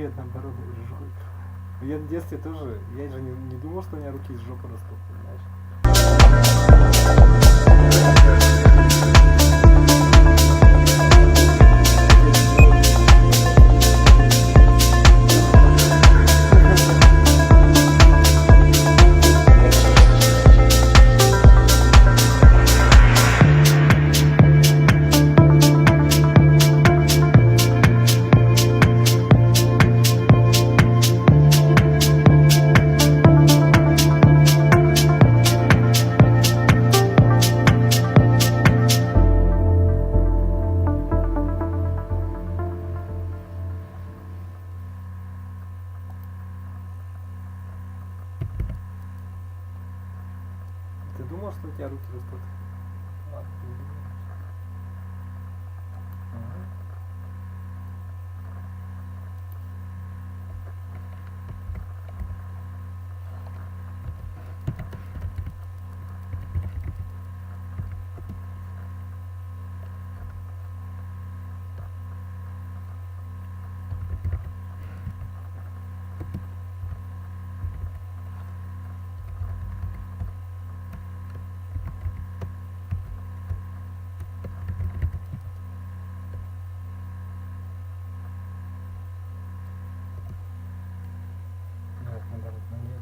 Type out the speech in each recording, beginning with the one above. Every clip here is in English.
нет, наоборот, жопой. Я в детстве тоже, я же не думал, что у меня руки из жопы растут, понимаешь? Ты думал, что у тебя руки растут? Ладно, ты не думаешь. Нет, наоборот, надеюсь.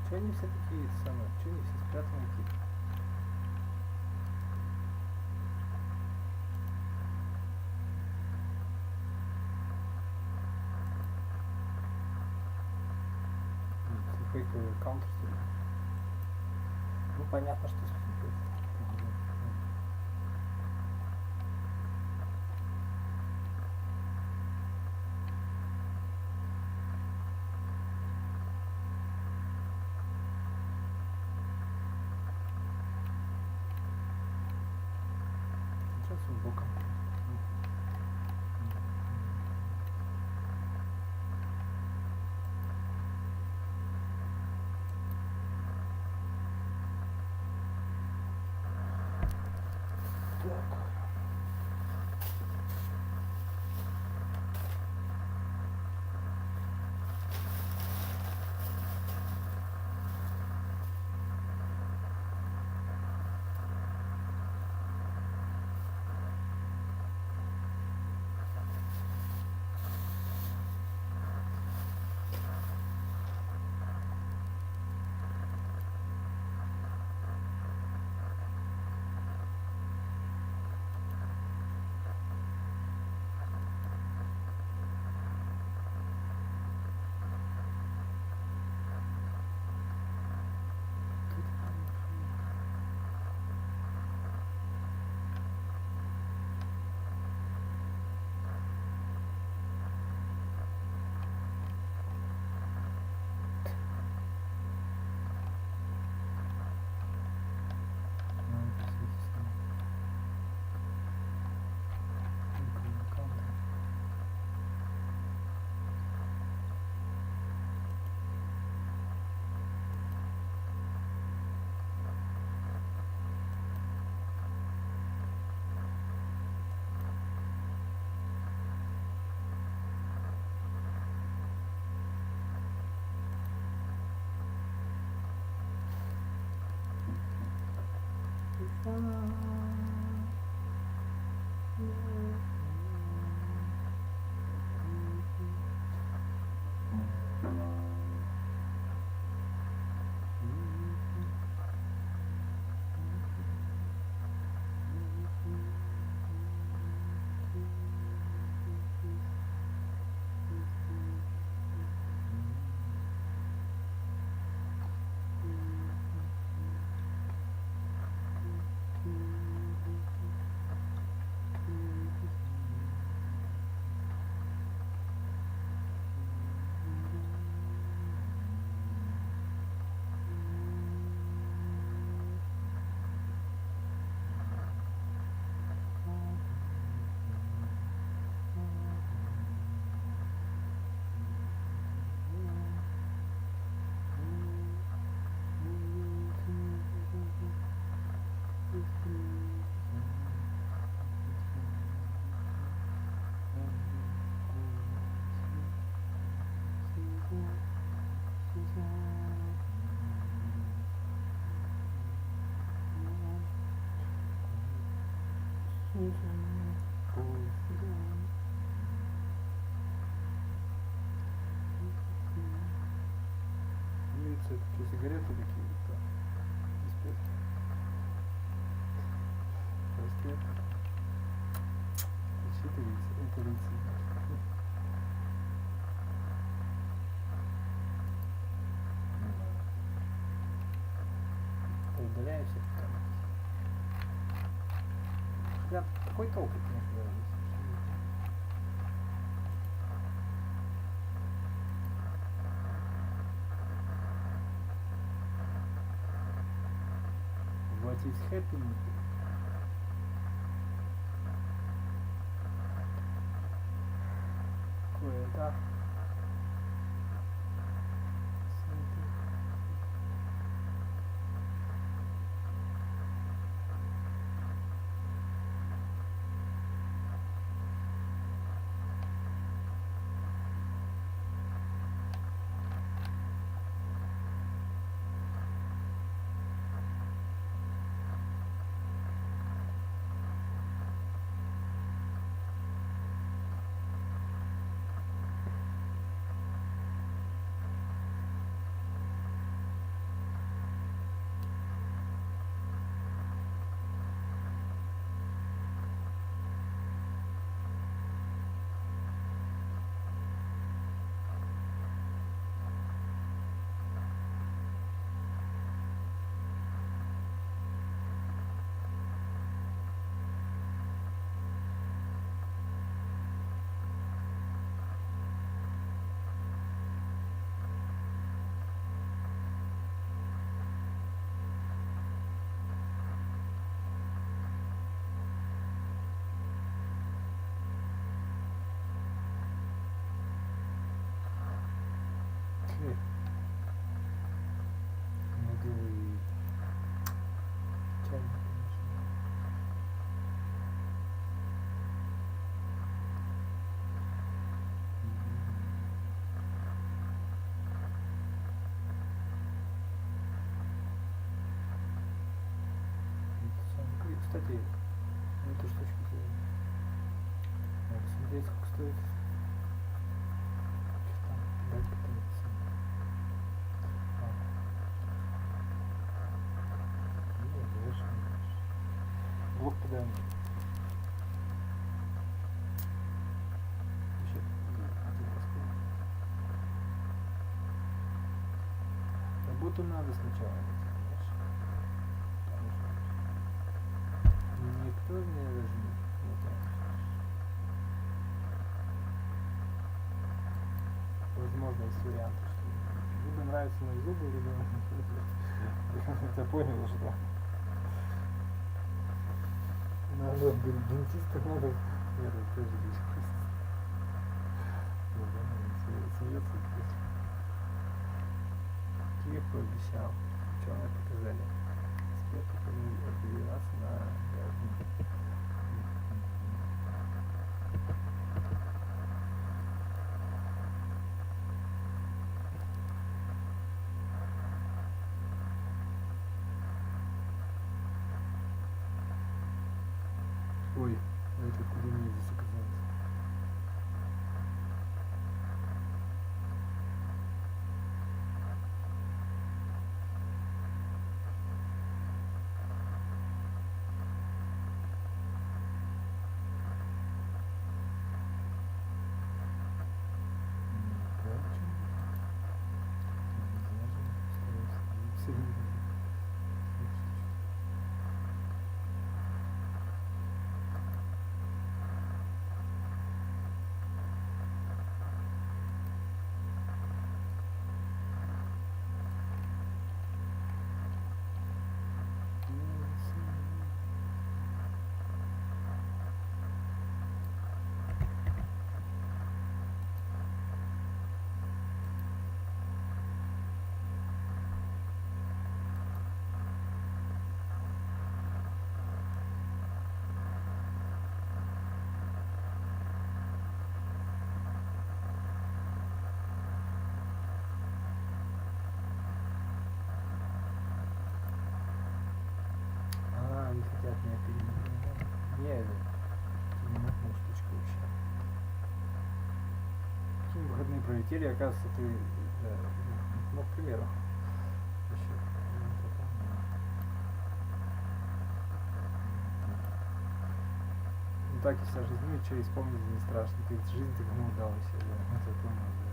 Че они все такие самые? Че они все спрятаны какие-то? Фейковый аккаунт, что ли? Ну понятно, что фейковый. Сейчас он боком. Имеются такие сигареты такие, да, без спирта. Раскет. Считывается, это лицо. Удаляю все там. Да, какой толк от них, да, What is happening? Кое-то. Могилы чайник, конечно. Кстати, эту штучку делаю. Надо смотреть, сколько стоит. Что там, дать какую-то цену. Блок педаля. Еще один паскуд. Как будто надо сначала, конечно. Никто не возьмет. Возможно, есть варианты, что либо нравятся мои зубы, либо я понял уже, да. Надо дентиста, надо это тоже здесь. Смеется здесь. Киев пообещал. Что нам показали? Эксперты определяться на граждан. Ой, это куда мне здесь оказалось? прилетели, оказывается, ты, да, ну, к примеру, еще, ну, так и вся жизнь, ну, и что, исполнить не страшно, ты жизнь-то кому дал еще, да, запомнил, да.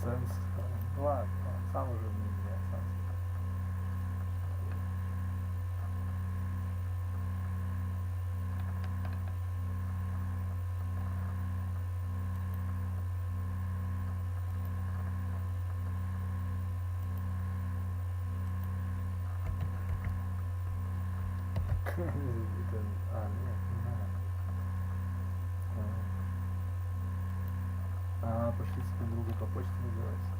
Сенс, ладно, сам уже не меня, сам. Это, нет, не знаю. Пошли с подругой по почте называется.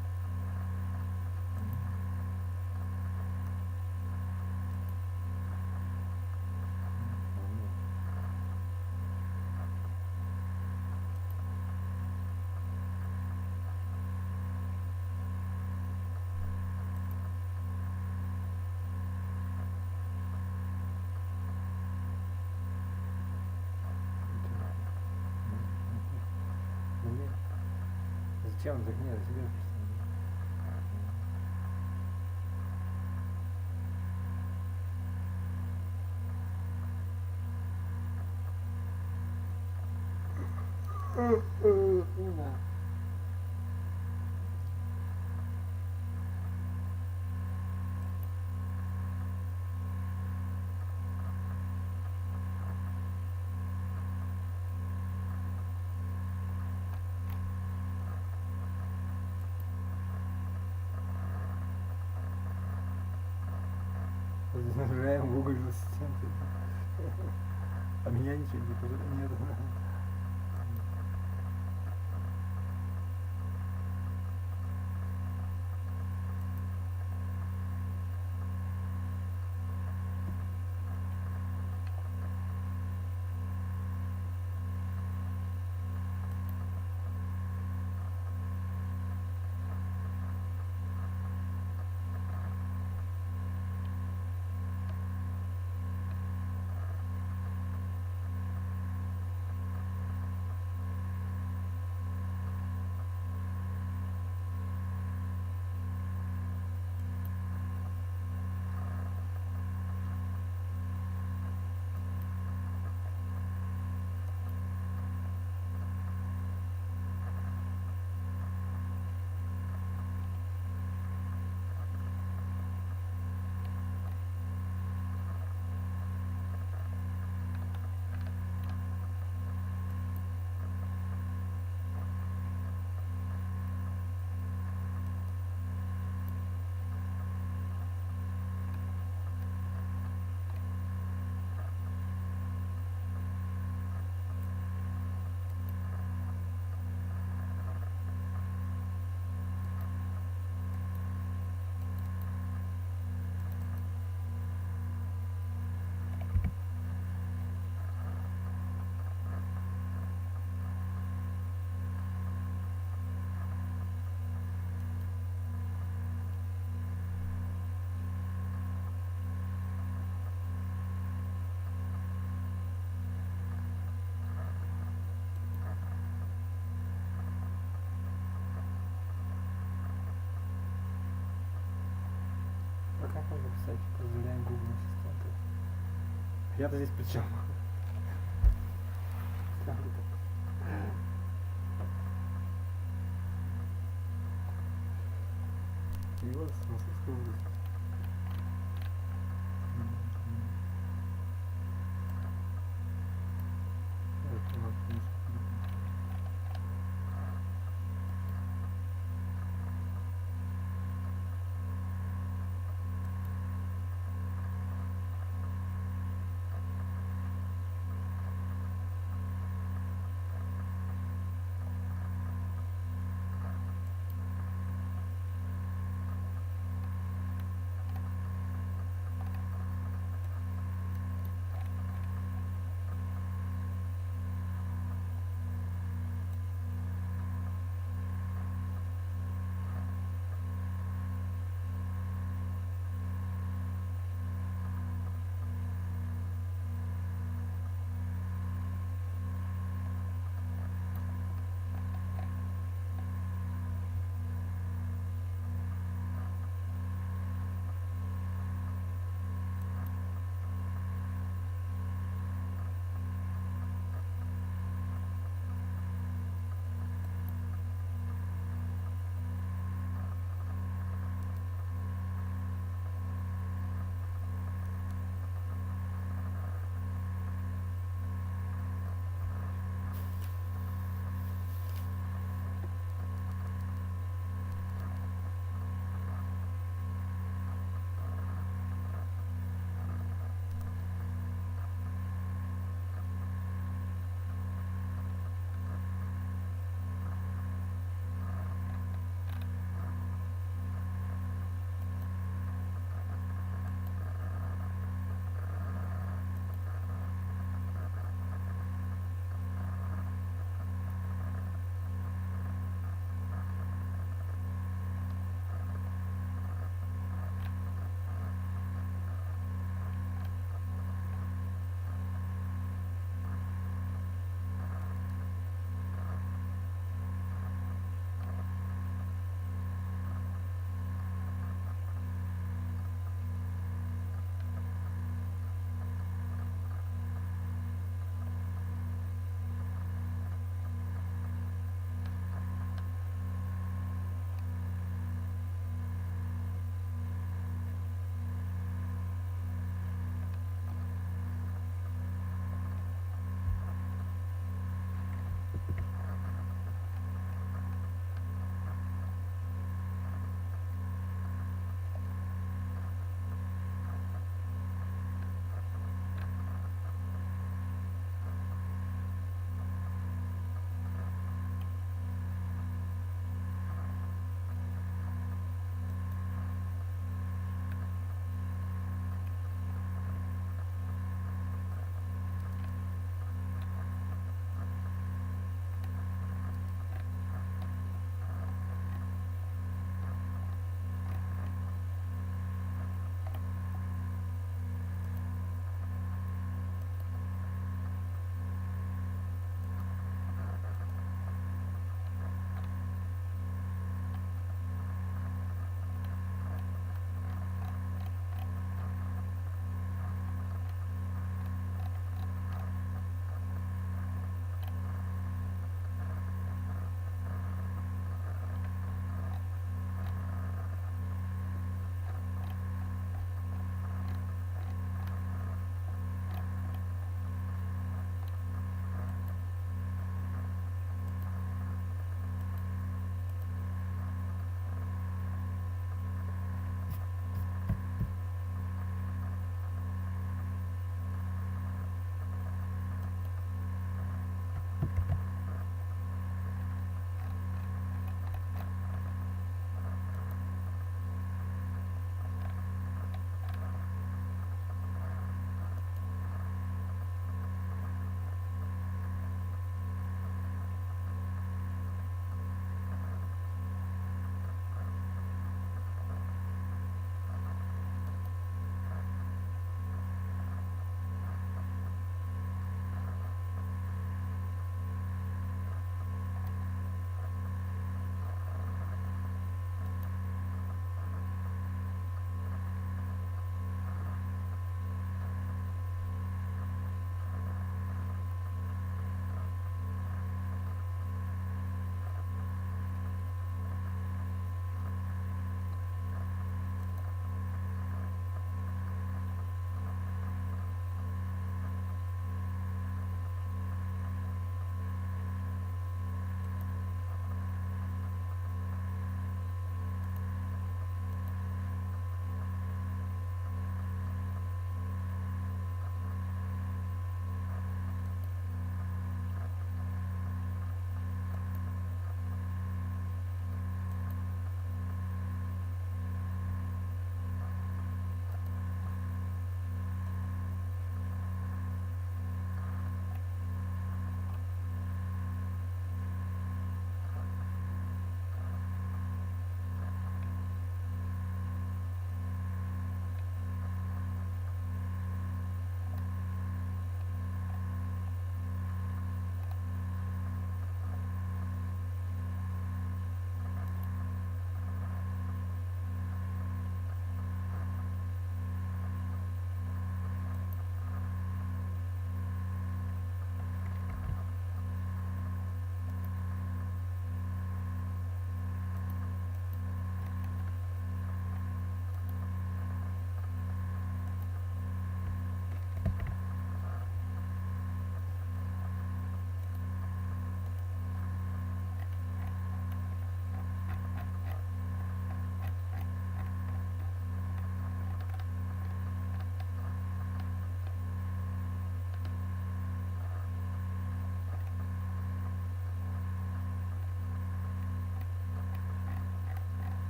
Зачем? Так нет, себе ну да. Загружаем Google ассистент. А меня ничего не пожалуйста, нет. А как можно писать? Позволяем Google ассистенту. Я-то здесь при чем? И вот с Московской области.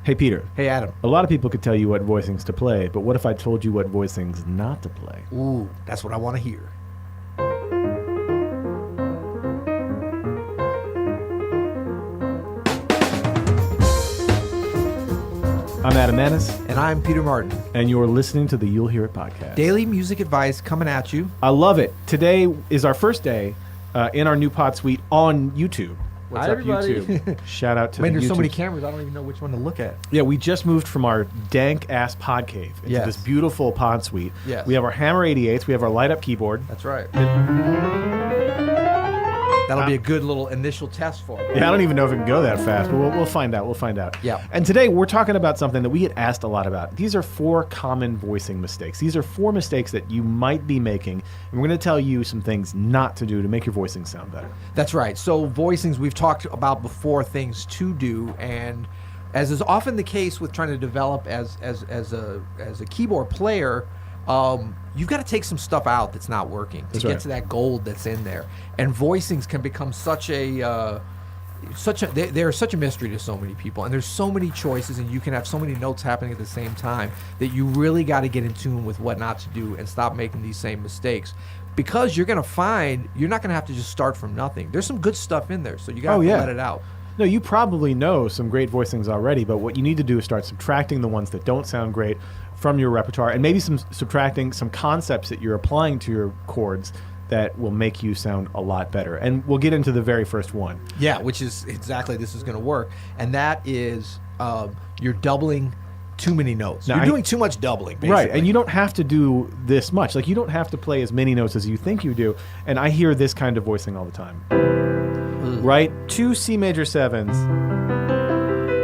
Hey, Peter. Hey, Adam. A lot of people could tell you what voicings to play, but what if I told you what voicings not to play? Ooh, that's what I want to hear. I'm Adam Manis. And I'm Peter Martin. And you're listening to the You'll Hear It podcast. Daily music advice coming at you. I love it. Today is our first day in our new pod suite on YouTube. What's Hi, up, everybody. YouTube? Shout out to Man, the there's so many YouTubes. cameras, I don't even know which one to look at. Yeah, we just moved from our dank-ass pod cave into Yes. this beautiful pod suite. Yes. We have our Hammer 88s. We have our light-up keyboard. That's right. That'll be a good little initial test for it. Yeah, I don't even know if it can go that fast, but we'll find out. We'll find out. Yeah. And today we're talking about something that we get asked a lot about. These are 4 common voicing mistakes. These are 4 mistakes that you might be making, and we're going to tell you some things not to do to make your voicing sound better. That's right. So voicings, we've talked about before, things to do, and as is often the case with trying to develop as a keyboard player, you've got to take some stuff out that's not working to get to that gold that's in there. And voicings can become they're such a mystery to so many people, and there's so many choices, and you can have so many notes happening at the same time that you really got to get in tune with what not to do and stop making these same mistakes. Because you're going to find you're not going to have to just start from nothing. There's some good stuff in there, so you got to let it out. No, you probably know some great voicings already, but what you need to do is start subtracting the ones that don't sound great from your repertoire, and maybe subtracting some concepts that you're applying to your chords that will make you sound a lot better. And we'll get into the very first one. Yeah, which is exactly this is going to work, and that is you're doubling too many notes. You're doing too much doubling, basically. Right, and you don't have to do this much. Like, you don't have to play as many notes as you think you do, and I hear this kind of voicing all the time. Right? 2 C major 7s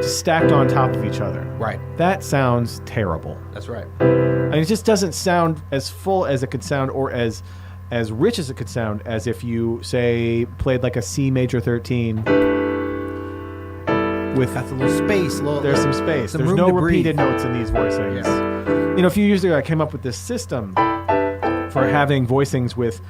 just stacked on top of each other. Right. That sounds terrible. That's right. And it just doesn't sound as full as it could sound, or as rich as it could sound, as if you, say, played like a C major 13 with... That's a little space. There's some space. There's no repeated notes in these voicings. Yes. You know, a few years ago, I came up with this system for having voicings with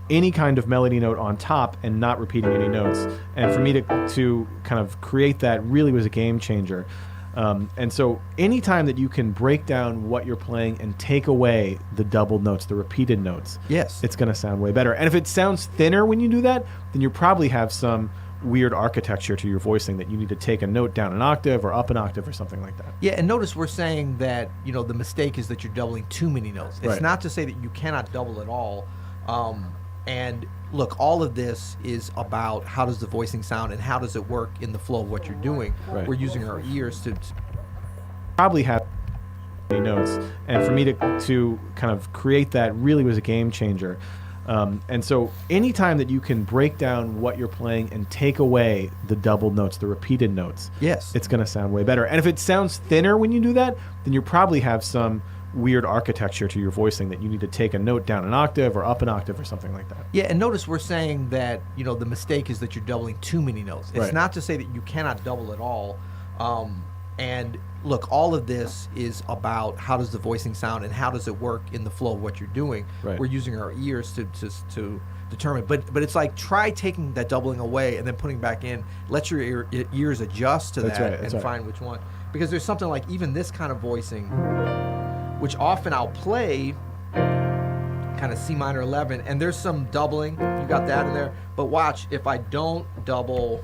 any kind of melody note on top and not repeating any notes. And for me to kind of create that really was a game changer. And so anytime that you can break down what you're playing and take away the doubled notes, the repeated notes, yes, it's going to sound way better. And if it sounds thinner when you do that, then you probably have some weird architecture to your voicing that you need to take a note down an octave or up an octave or something like that. Yeah, and notice we're saying that, you know, the mistake is that you're doubling too many notes. It's not to say that you cannot double at all. And look, all of this is about how does the voicing sound and how does it work in the flow of what you're doing. We're using our ears to probably have many notes, and for me to kind of create that really was a game changer. And so anytime that you can break down what you're playing and take away the doubled notes, the repeated notes, yes, it's going to sound way better. And if it sounds thinner when you do that, then you probably have some weird architecture to your voicing that you need to take a note down an octave or up an octave or something like that. Yeah, and notice we're saying that, you know, the mistake is that you're doubling too many notes. It's not to say that you cannot double at all. And look, all of this is about how does the voicing sound and how does it work in the flow of what you're doing. We're using our ears to determine. But it's like, try taking that doubling away and then putting back in. Let your ears adjust to and find which one. Because there's something like even this kind of voicing, which often I'll play kind of C minor 11, and there's some doubling. You got that in there. But watch, if I don't double,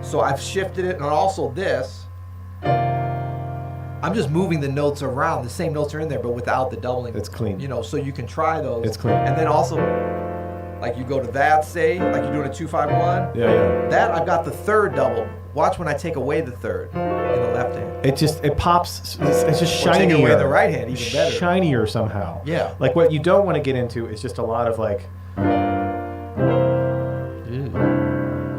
so I've shifted it, and also this, I'm just moving the notes around. The same notes are in there, but without the doubling. It's clean. You know, so you can try those. It's clean. And then also, like you go to that, say, like you're doing a 2-5-1. Yeah. That, I've got the third double. Watch when I take away the third in the left hand. It pops. It's just shinier. Taking away the right hand, even better. Shinier somehow. Yeah. Like, what you don't want to get into is just a lot of like.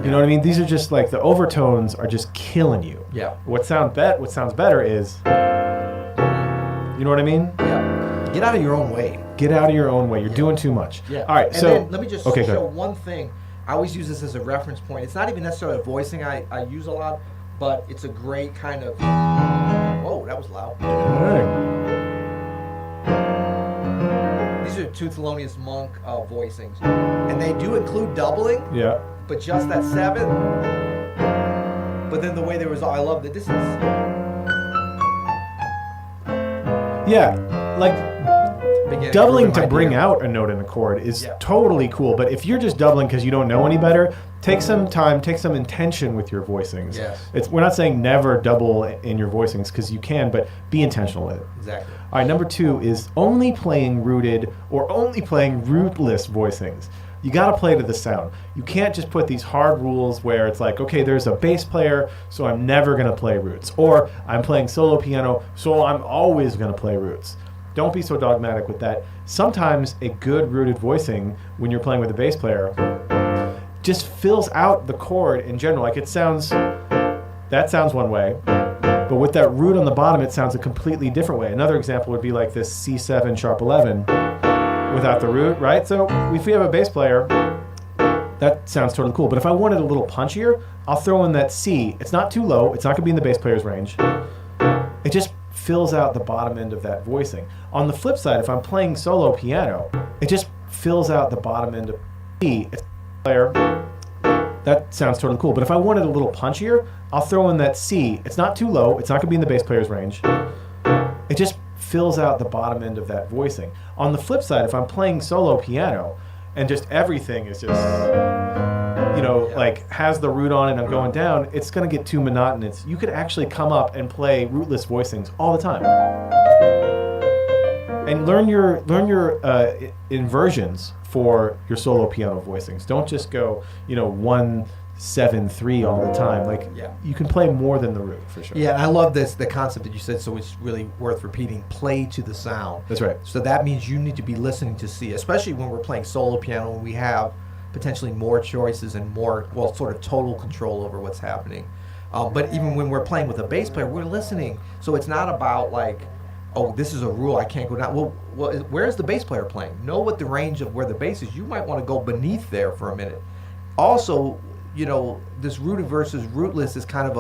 You know what I mean? These are just like the overtones are just killing you. Yeah. What sounds better is. You know what I mean? Yeah. Get out of your own way. Get out of your own way. You're doing too much. Yeah. All right. And so then let me just show one thing. I always use this as a reference point. It's not even necessarily a voicing I use a lot, but it's a great kind of. Whoa, that was loud. All right. These are two Thelonious Monk voicings, and they do include doubling. Yeah. But just that 7. But then the way there was, I love that this is. Yeah, like Beginning, doubling proving to my bring idea. out a note in a chord is Yeah. totally cool. But if you're just doubling because you don't know any better, take some time, take some intention with your voicings. Yes. We're not saying never double in your voicings because you can, but be intentional with it. Exactly. All right, number 2 is only playing rooted or only playing rootless voicings. You got to play to the sound. You can't just put these hard rules where it's like, okay, there's a bass player, so I'm never going to play roots. Or I'm playing solo piano, so I'm always going to play roots. Don't be so dogmatic with that. Sometimes a good rooted voicing when you're playing with a bass player just fills out the chord in general. Like that sounds one way, but with that root on the bottom, it sounds a completely different way. Another example would be like this C7 sharp 11 without the root, right? So if we have a bass player, that sounds totally cool. But if I wanted a little punchier, I'll throw in that C. It's not too low. It's not going to be in the bass player's range. It just fills out the bottom end of that voicing. On the flip side, if I'm playing solo piano, it just fills out the bottom end of C. It's player. That sounds totally cool. But if I wanted a little punchier, I'll throw in that C. It's not too low. It's not going to be in the bass player's range. It just fills out the bottom end of that voicing. On the flip side, if I'm playing solo piano and just everything is just, like has the root on it and I'm going down, it's going to get too monotonous. You could actually come up and play rootless voicings all the time. And learn your inversions for your solo piano voicings. Don't just go, 1, 7, 3 all the time. Like you can play more than the root for sure. Yeah, and I love the concept that you said, so it's really worth repeating. Play to the sound. That's right. So that means you need to be listening to see, especially when we're playing solo piano, when we have potentially more choices and more, sort of total control over what's happening. But even when we're playing with a bass player, we're listening. So it's not about like, oh, this is a rule, I can't go down. Well, where's the bass player playing? Know what the range of where the bass is. You might want to go beneath there for a minute. Also, this rooted versus rootless is kind of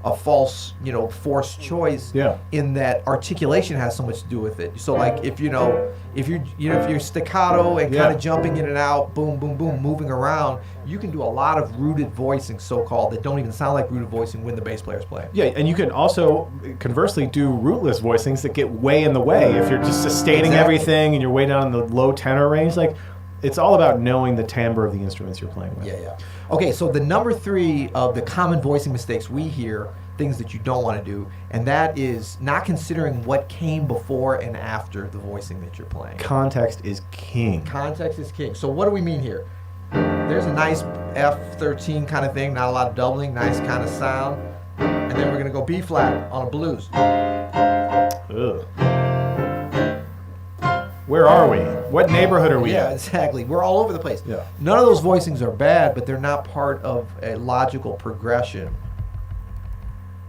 a false, forced choice. Yeah. In that articulation has so much to do with it. So like if you're staccato and kind of jumping in and out, boom, boom, boom, moving around, you can do a lot of rooted voicing, so-called, that don't even sound like rooted voicing when the bass player's playing. Yeah, and you can also conversely do rootless voicings that get way in the way. If you're just sustaining everything and you're way down in the low tenor range, like it's all about knowing the timbre of the instruments you're playing with. Yeah. Okay, so the number 3 of the common voicing mistakes we hear, things that you don't want to do, and that is not considering what came before and after the voicing that you're playing. Context is king. Context is king. So what do we mean here? There's a nice F13 kind of thing, not a lot of doubling, nice kind of sound, and then we're going to go B flat on a blues. Ugh. Where are we? What neighborhood are we Yeah, in? exactly. We're all over the place. Yeah. None of those voicings are bad, but they're not part of a logical progression.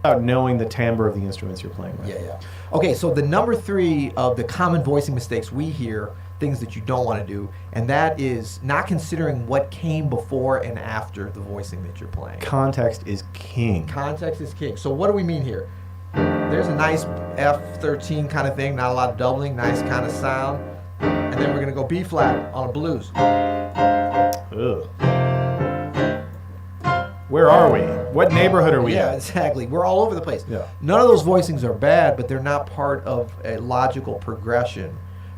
About knowing the timbre of the instruments you're playing with. Yeah. Okay, so the number 3 of the common voicing mistakes we hear, things that you don't want to do, and that is not considering what came before and after the voicing that you're playing. Context is king. Context is king. So what do we mean here? There's a nice F13 kind of thing, not a lot of doubling, nice kind of sound, and then we're going to go B flat on a blues. Ugh. Where are we? What neighborhood are we Yeah, in? exactly. We're all over the place. Yeah. None of those voicings are bad, but they're not part of a logical progression.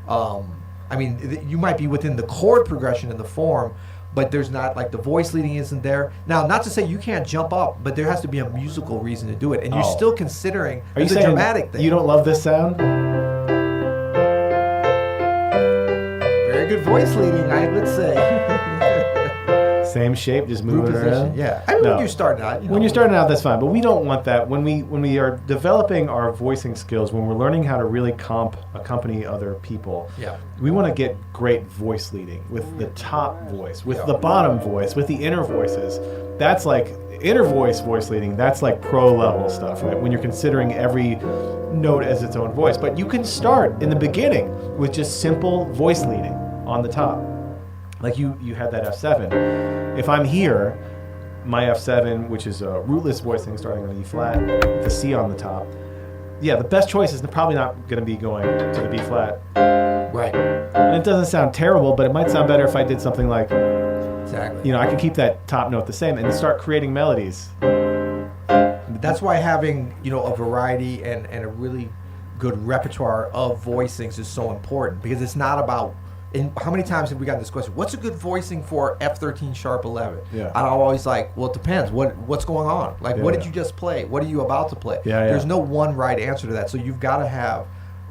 You might be within the chord progression in the form, but there's not, like, the voice leading isn't there. Now, not to say you can't jump up, but there has to be a musical reason to do it, and you're still considering Are you the saying dramatic thing. you don't love this sound? Very good voice leading, I would say. Same shape, just Group moving position, around? yeah. I mean, No. when you're starting out, When you're starting out, that's fine, but we don't want that. When we are developing our voicing skills, when we're learning how to really accompany other people, Yeah. we want to get great voice leading with the top voice, with the bottom voice, with the inner voices. That's like inner voice leading. That's like pro level stuff, right? When you're considering every note as its own voice. But you can start in the beginning with just simple voice leading on the top. Like you had that F7. If I'm here, my F7, which is a rootless voicing starting on E flat, with the C on the top. Yeah, the best choice is probably not going to be going to the B flat. Right. And it doesn't sound terrible, but it might sound better if I did something like, Exactly. I could keep that top note the same and start creating melodies. That's why having, you know, a variety and a really good repertoire of voicings is so important, because it's not about, and how many times have we gotten this question, what's a good voicing for F13 sharp 11? Yeah. And I'm always like, well, it depends. What's going on? Like, what did you just play? What are you about to play? There's no one right answer to that. So you've got to have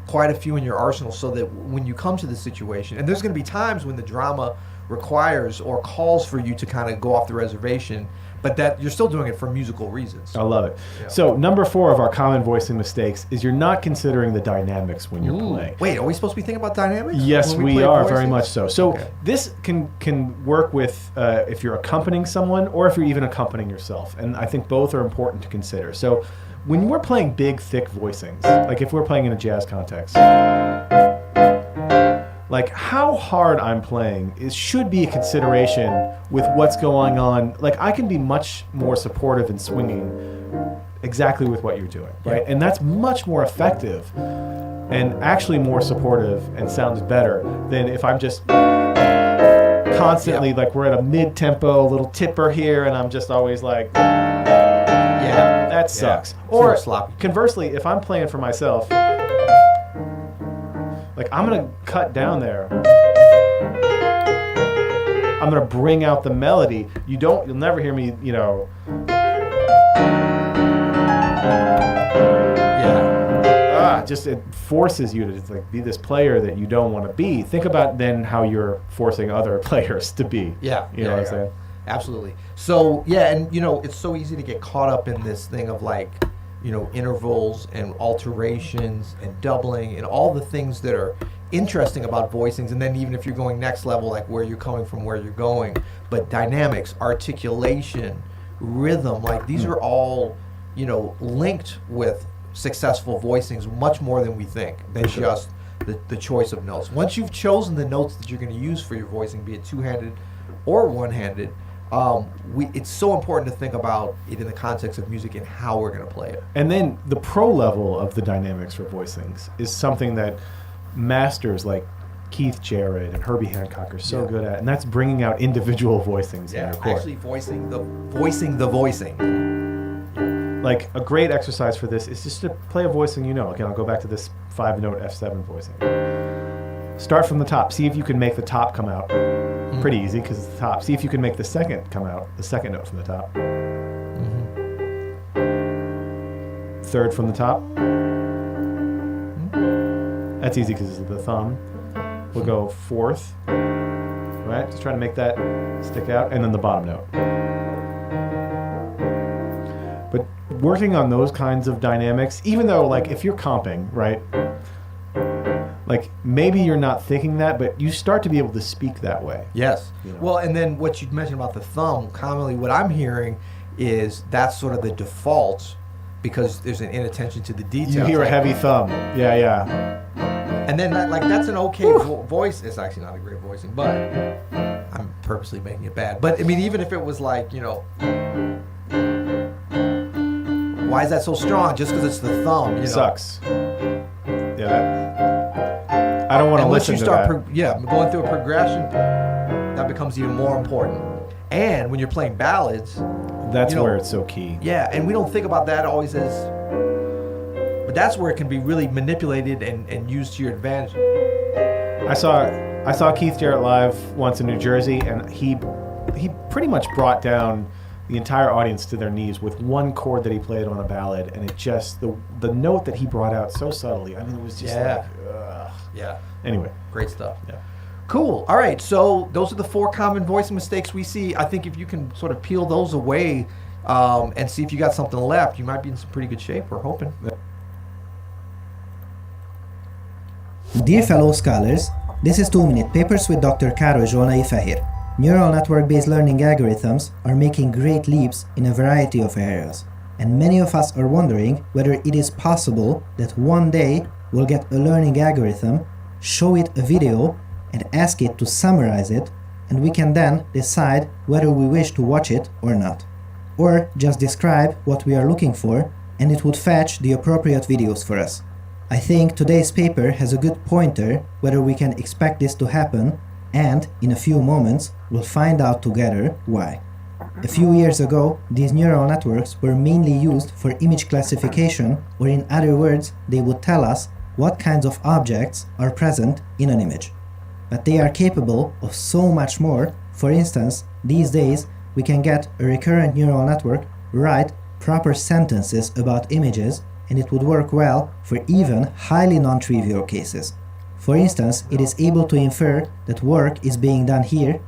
quite a few in your arsenal so that when you come to the situation, and there's going to be times when the drama requires or calls for you to kind of go off the reservation, but that you're still doing it for musical reasons. I love it. Yeah. So number 4 of our common voicing mistakes is you're not considering the dynamics when you're playing. Wait, are we supposed to be thinking about dynamics? Yes, we are very much so. So okay. This can work with if you're accompanying someone or if you're even accompanying yourself, and I think both are important to consider. So when we're playing big, thick voicings, like if we're playing in a jazz context, like how hard I'm playing should be a consideration with what's going on. Like I can be much more supportive and swinging exactly with what you're doing, right? And that's much more effective and actually more supportive and sounds better than if I'm just constantly like we're at a mid-tempo little tipper here and I'm just always like, that sucks. Or sloppy. Conversely, if I'm playing for myself, like I'm gonna cut down there. I'm gonna bring out the melody. You'll never hear me, you know. Just it forces you to just like be this player that you don't want to be. Think about then how you're forcing other players to be. You know what I'm saying? Absolutely. So and you know, it's so easy to get caught up in this thing of like, you know, intervals and alterations and doubling and all the things that are interesting about voicings, and then even if you're going next level, like where you're coming from, where you're going, but dynamics, articulation, rhythm, like these are all, you know, linked with successful voicings much more than we think, than just the choice of notes. Once you've chosen the notes that you're going to use for your voicing, be it two-handed or one-handed, it's so important to think about it in the context of music and how we're going to play it. And then the pro level of the dynamics for voicings is something that masters like Keith Jarrett and Herbie Hancock are so good at, and that's bringing out individual voicings in your chord. Actually voicing the voicing. Like a great exercise for this is just to play a voicing you know. Again, I'll go back to this 5-note F7 voicing. Start from the top. See if you can make the top come out. Pretty easy because it's the top. See if you can make the second come out, the second note from the top. Third from the top. That's easy because it's the thumb. We'll go fourth. Right? Just try to make that stick out. And then the bottom note. But working on those kinds of dynamics, even though like if you're comping, right? Like maybe you're not thinking that, but you start to be able to speak that way. Yes. You know? Well, and then what you mentioned about the thumb, commonly what I'm hearing is that's sort of the default because there's an inattention to the details. You hear a heavy thumb. Yeah. And then that's an okay voice. It's actually not a great voicing, but I'm purposely making it bad. But I mean, even if it was like, you know, why is that so strong? Just because it's the thumb, you know? Sucks. Yeah. I don't want to listen to that. Going through a progression, that becomes even more important. And when you're playing ballads, that's where it's so key. Yeah, and we don't think about that always as, but that's where it can be really manipulated and used to your advantage. I saw Keith Jarrett live once in New Jersey, and he pretty much brought down the entire audience to their knees with one chord that he played on a ballad, and it just the note that he brought out so subtly. I mean, it was just like, ugh. Yeah. Anyway, great stuff. Yeah. Cool. All right. So those are the 4 common voicing mistakes we see. I think if you can sort of peel those away and see if you got something left, you might be in some pretty good shape. We're hoping. Dear fellow scholars, this is 2-Minute Papers with Dr. Károly Zsolnai Fehér. Neural network-based learning algorithms are making great leaps in a variety of areas, and many of us are wondering whether it is possible that one day we'll get a learning algorithm, show it a video, and ask it to summarize it, and we can then decide whether we wish to watch it or not. Or just describe what we are looking for, and it would fetch the appropriate videos for us. I think today's paper has a good pointer whether we can expect this to happen, and in a few moments we'll find out together why. A few years ago, these neural networks were mainly used for image classification, or in other words, they would tell us what kinds of objects are present in an image. But they are capable of so much more. For instance, these days we can get a recurrent neural network write proper sentences about images, and it would work well for even highly non-trivial cases. For instance, it is able to infer that work is being done here,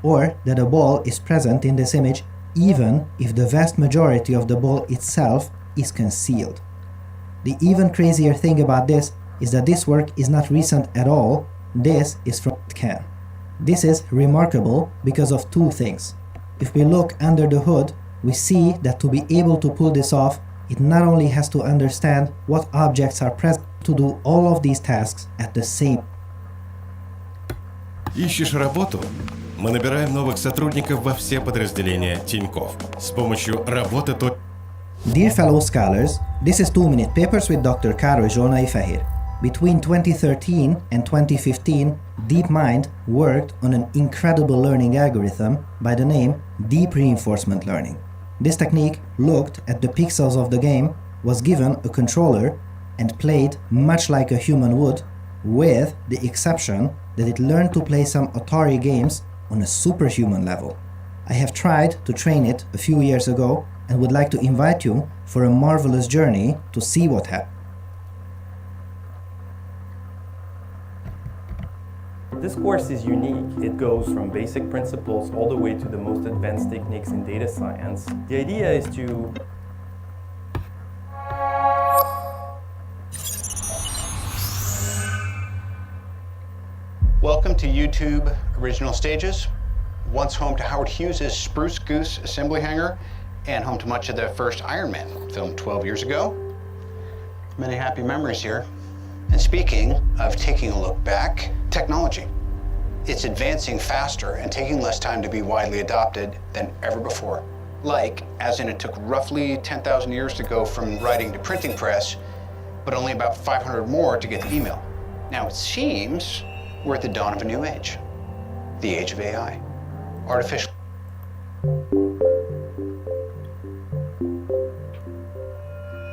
or that a ball is present in this image, even if the vast majority of the ball itself is concealed. The even crazier thing about this is that this work is not recent at all. This is from CAN. This is remarkable because of two things. If we look under the hood, we see that to be able to pull this off, it not only has to understand what objects are present to do all of these tasks at the same. Ищешь работу? Мы набираем новых сотрудников во все подразделения Тинькофф с помощью работы. Dear fellow scholars, this is 2-minute papers with Dr. Károly Zsolnai Fehér. Between 2013 and 2015, DeepMind worked on an incredible learning algorithm by the name Deep Reinforcement Learning. This technique looked at the pixels of the game, was given a controller, and played much like a human would, with the exception that it learned to play some Atari games on a superhuman level. I have tried to train it a few years ago and would like to invite you for a marvelous journey to see what happened. This course is unique. It goes from basic principles all the way to the most advanced techniques in data science. The idea is to Welcome to YouTube Original Stages, once home to Howard Hughes' Spruce Goose assembly hanger and home to much of the first Iron Man, filmed 12 years ago. Many happy memories here. And speaking of taking a look back, technology. It's advancing faster and taking less time to be widely adopted than ever before. Like, as in it took roughly 10,000 years to go from writing to printing press, but only about 500 more to get to email. Now it seems we're at the dawn of a new age, the age of AI, artificial.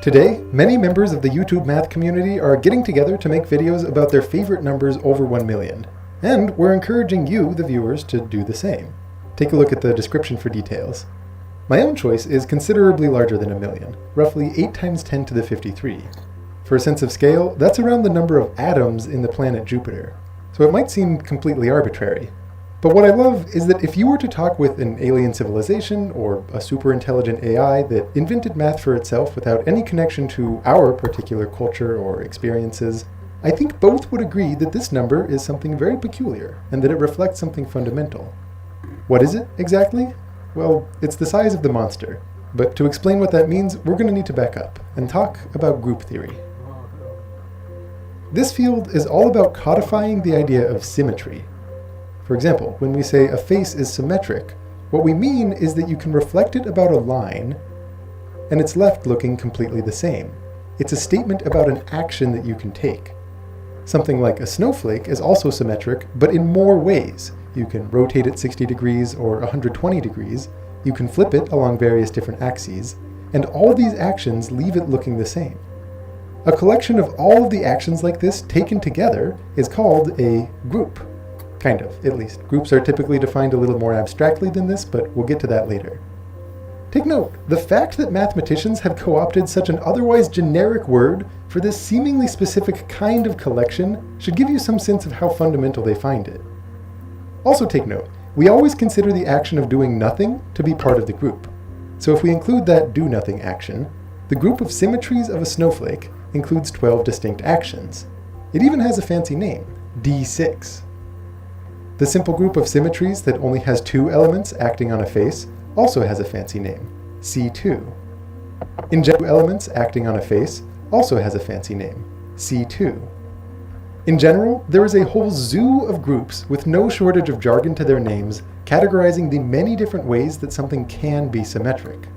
Today, many members of the YouTube math community are getting together to make videos about their favorite numbers over 1 million. And we're encouraging you, the viewers, to do the same. Take a look at the description for details. My own choice is considerably larger than 1 million, roughly 8 times 10 to the 53. For a sense of scale, that's around the number of atoms in the planet Jupiter. So it might seem completely arbitrary. But what I love is that if you were to talk with an alien civilization or a super intelligent AI that invented math for itself without any connection to our particular culture or experiences, I think both would agree that this number is something very peculiar and that it reflects something fundamental. What is it exactly? Well, it's the size of the monster. But to explain what that means, we're going to need to back up and talk about group theory. This field is all about codifying the idea of symmetry. For example, when we say a face is symmetric, what we mean is that you can reflect it about a line, and it's left looking completely the same. It's a statement about an action that you can take. Something like a snowflake is also symmetric, but in more ways. You can rotate it 60 degrees or 120 degrees, you can flip it along various different axes, and all these actions leave it looking the same. A collection of all of the actions like this taken together is called a group. Kind of, at least. Groups are typically defined a little more abstractly than this, but we'll get to that later. Take note, the fact that mathematicians have co-opted such an otherwise generic word for this seemingly specific kind of collection should give you some sense of how fundamental they find it. Also take note, we always consider the action of doing nothing to be part of the group. So if we include that do-nothing action, the group of symmetries of a snowflake includes 12 distinct actions. It even has a fancy name, D6. The simple group of symmetries that only has 2 elements acting on a face also has a fancy name, C2. In general, elements acting on a face also has a fancy name, C2. In general, there is a whole zoo of groups with no shortage of jargon to their names, categorizing the many different ways that something can be symmetric.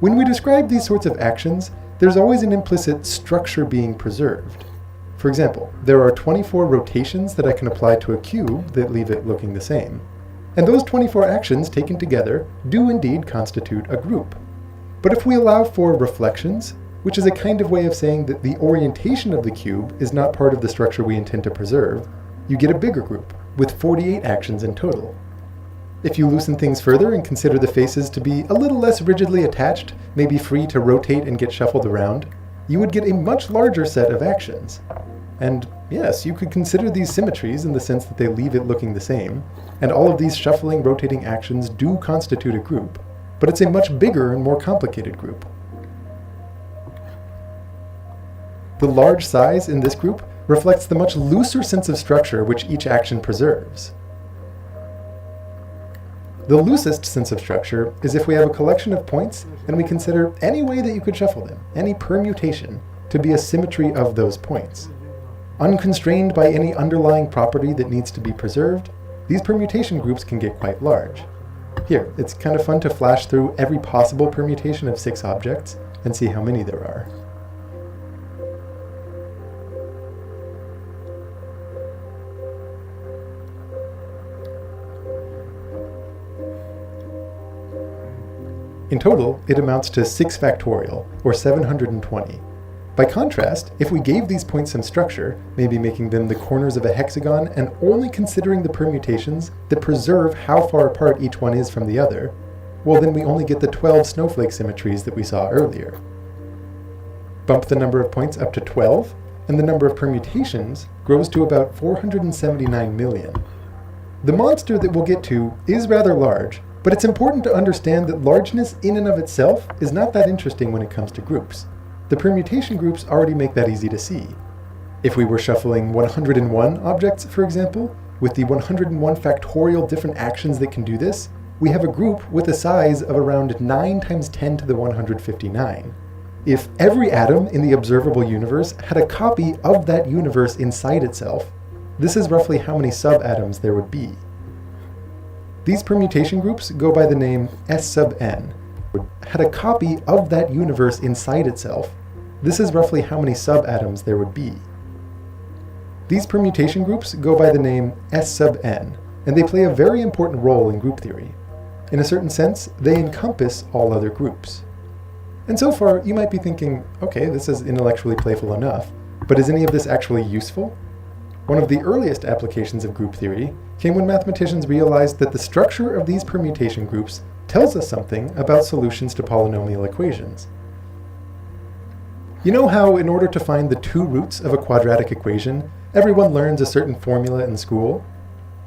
When we describe these sorts of actions, there's always an implicit structure being preserved. For example, there are 24 rotations that I can apply to a cube that leave it looking the same. And those 24 actions taken together do indeed constitute a group. But if we allow for reflections, which is a kind of way of saying that the orientation of the cube is not part of the structure we intend to preserve, you get a bigger group, with 48 actions in total. If you loosen things further and consider the faces to be a little less rigidly attached, maybe free to rotate and get shuffled around, you would get a much larger set of actions. And yes, you could consider these symmetries in the sense that they leave it looking the same, and all of these shuffling, rotating actions do constitute a group, but it's a much bigger and more complicated group. The large size in this group reflects the much looser sense of structure which each action preserves. The loosest sense of structure is if we have a collection of points and we consider any way that you could shuffle them, any permutation, to be a symmetry of those points. Unconstrained by any underlying property that needs to be preserved, these permutation groups can get quite large. Here, it's kind of fun to flash through every possible permutation of 6 objects and see how many there are. In total, it amounts to 6 factorial, or 720. By contrast, if we gave these points some structure, maybe making them the corners of a hexagon and only considering the permutations that preserve how far apart each one is from the other, well then we only get the 12 snowflake symmetries that we saw earlier. Bump the number of points up to 12, and the number of permutations grows to about 479 million. The monster that we'll get to is rather large, but it's important to understand that largeness in and of itself is not that interesting when it comes to groups. The permutation groups already make that easy to see. If we were shuffling 101 objects, for example, with the 101 factorial different actions that can do this, we have a group with a size of around 9 times 10 to the 159. If every atom in the observable universe had a copy of that universe inside itself, this is roughly how many subatoms there would be. These permutation groups go by the name S sub n. Had a copy of that universe inside itself, this is roughly how many subatoms there would be. These permutation groups go by the name S sub n, and they play a very important role in group theory. In a certain sense, they encompass all other groups. And so far, you might be thinking, okay, this is intellectually playful enough, but is any of this actually useful? One of the earliest applications of group theory came when mathematicians realized that the structure of these permutation groups tells us something about solutions to polynomial equations. You know how in order to find the 2 roots of a quadratic equation, everyone learns a certain formula in school?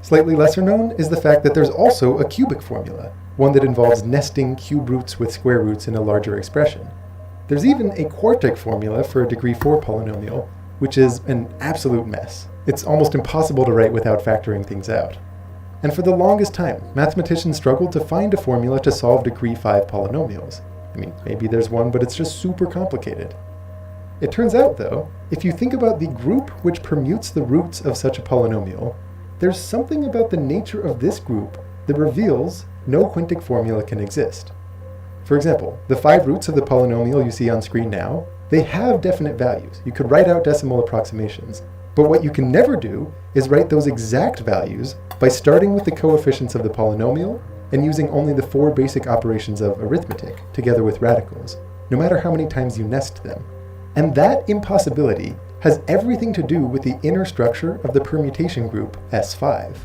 Slightly lesser known is the fact that there's also a cubic formula, one that involves nesting cube roots with square roots in a larger expression. There's even a quartic formula for a degree 4 polynomial, which is an absolute mess. It's almost impossible to write without factoring things out. And for the longest time, mathematicians struggled to find a formula to solve degree 5 polynomials. I mean, maybe there's one, but it's just super complicated. It turns out, though, if you think about the group which permutes the roots of such a polynomial, there's something about the nature of this group that reveals no quintic formula can exist. For example, the 5 roots of the polynomial you see on screen now, they have definite values. You could write out decimal approximations. But what you can never do is write those exact values by starting with the coefficients of the polynomial and using only the 4 basic operations of arithmetic together with radicals, no matter how many times you nest them. And that impossibility has everything to do with the inner structure of the permutation group S5.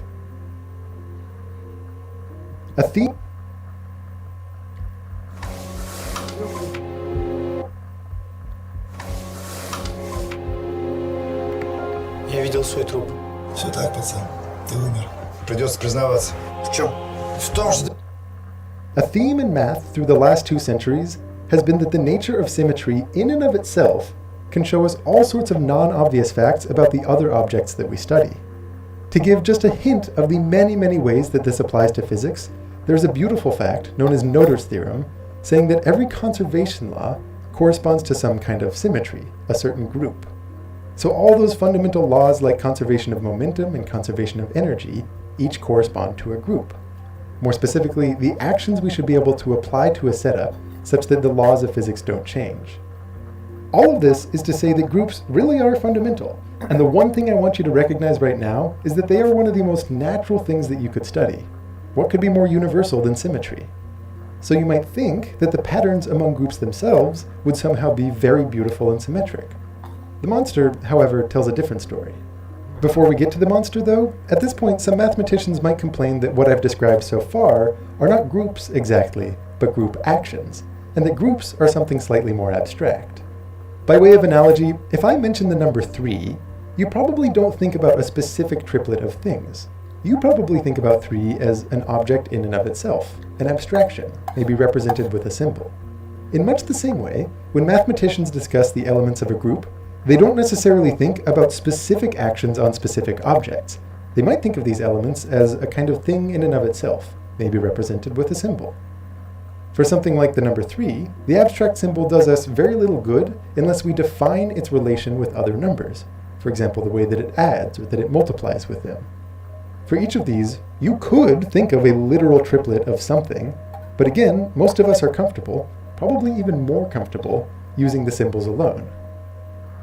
A theme Я видел свой труп. Все так, пацан. Ты умер. Придется признаваться. В чем? В том, что... A theme in math through the last 2 centuries has been that the nature of symmetry in and of itself can show us all sorts of non-obvious facts about the other objects that we study. To give just a hint of the many, many ways that this applies to physics, there's a beautiful fact known as Noether's theorem, saying that every conservation law corresponds to some kind of symmetry, a certain group. So all those fundamental laws like conservation of momentum and conservation of energy each correspond to a group. More specifically, the actions we should be able to apply to a setup such that the laws of physics don't change. All of this is to say that groups really are fundamental, and the one thing I want you to recognize right now is that they are one of the most natural things that you could study. What could be more universal than symmetry? So you might think that the patterns among groups themselves would somehow be very beautiful and symmetric. The monster, however, tells a different story. Before we get to the monster, though, at this point some mathematicians might complain that what I've described so far are not groups exactly, but group actions, and that groups are something slightly more abstract. By way of analogy, if I mention the number 3, you probably don't think about a specific triplet of things. You probably think about 3 as an object in and of itself, an abstraction, maybe represented with a symbol. In much the same way, when mathematicians discuss the elements of a group, they don't necessarily think about specific actions on specific objects. They might think of these elements as a kind of thing in and of itself, maybe represented with a symbol. For something like the number 3, the abstract symbol does us very little good unless we define its relation with other numbers, for example, the way that it adds or that it multiplies with them. For each of these, you could think of a literal triplet of something, but again, most of us are comfortable, probably even more comfortable, using the symbols alone.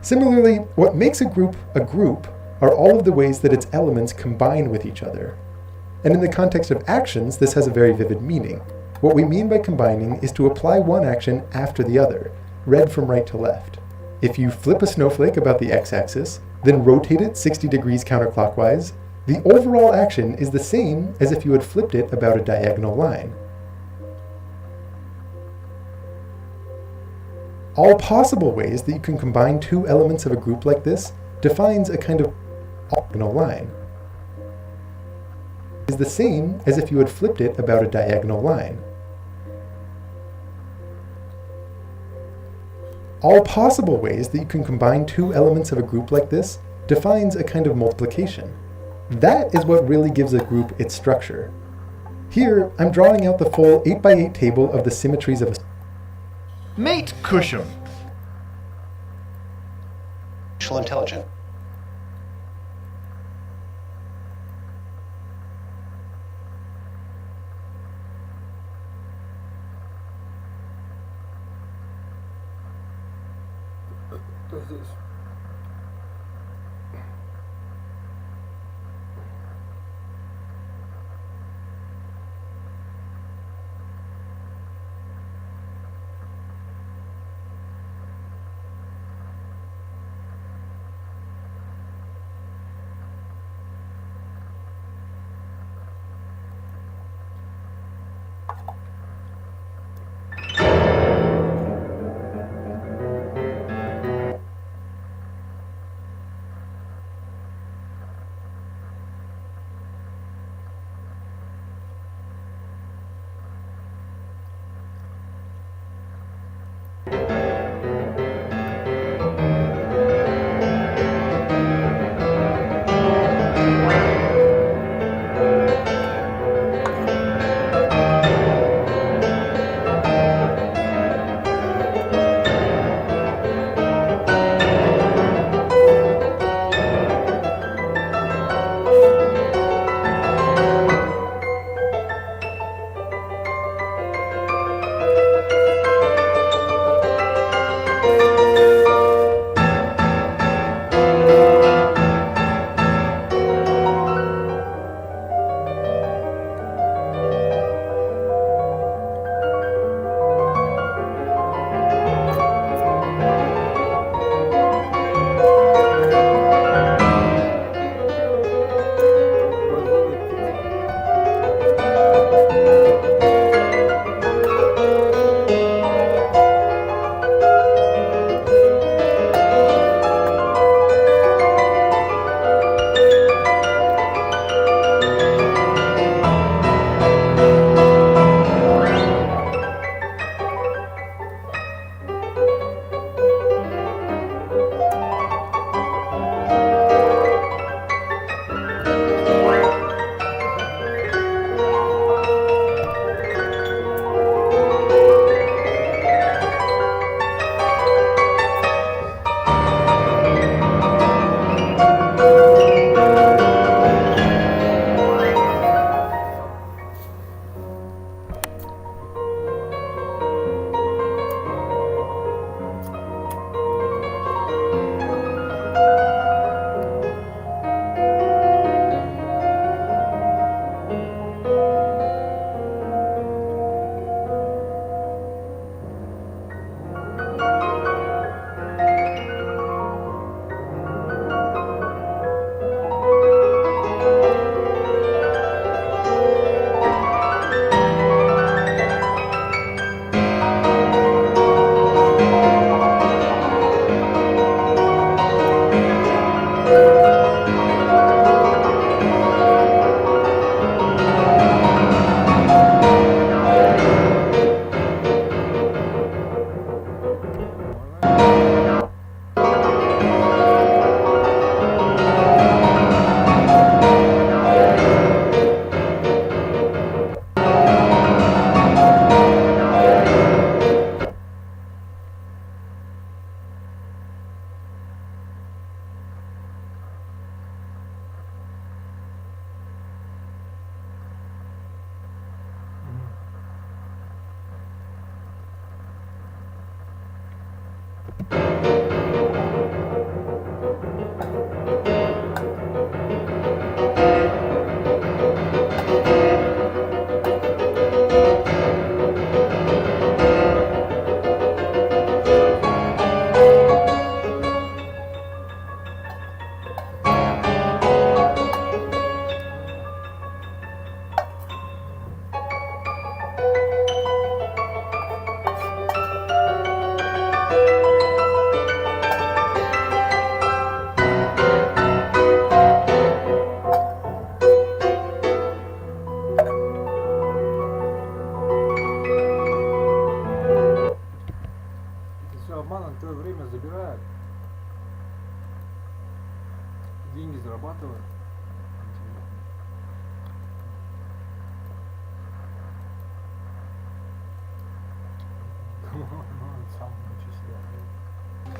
Similarly, what makes a group are all of the ways that its elements combine with each other. And in the context of actions, this has a very vivid meaning. What we mean by combining is to apply one action after the other, read from right to left. If you flip a snowflake about the x-axis, then rotate it 60 degrees counterclockwise, the overall action is the same as if you had flipped it about a diagonal line. All possible ways that you can combine two elements of a group like this defines a kind of diagonal line. Is the same as if you had flipped it about a diagonal line. All possible ways that you can combine two elements of a group like this defines a kind of multiplication. That is what really gives a group its structure. Here, I'm drawing out the full 8x8 table of the symmetries of a Mate Cusham. Intelligent. Обманом твое время забирают, деньги зарабатывают.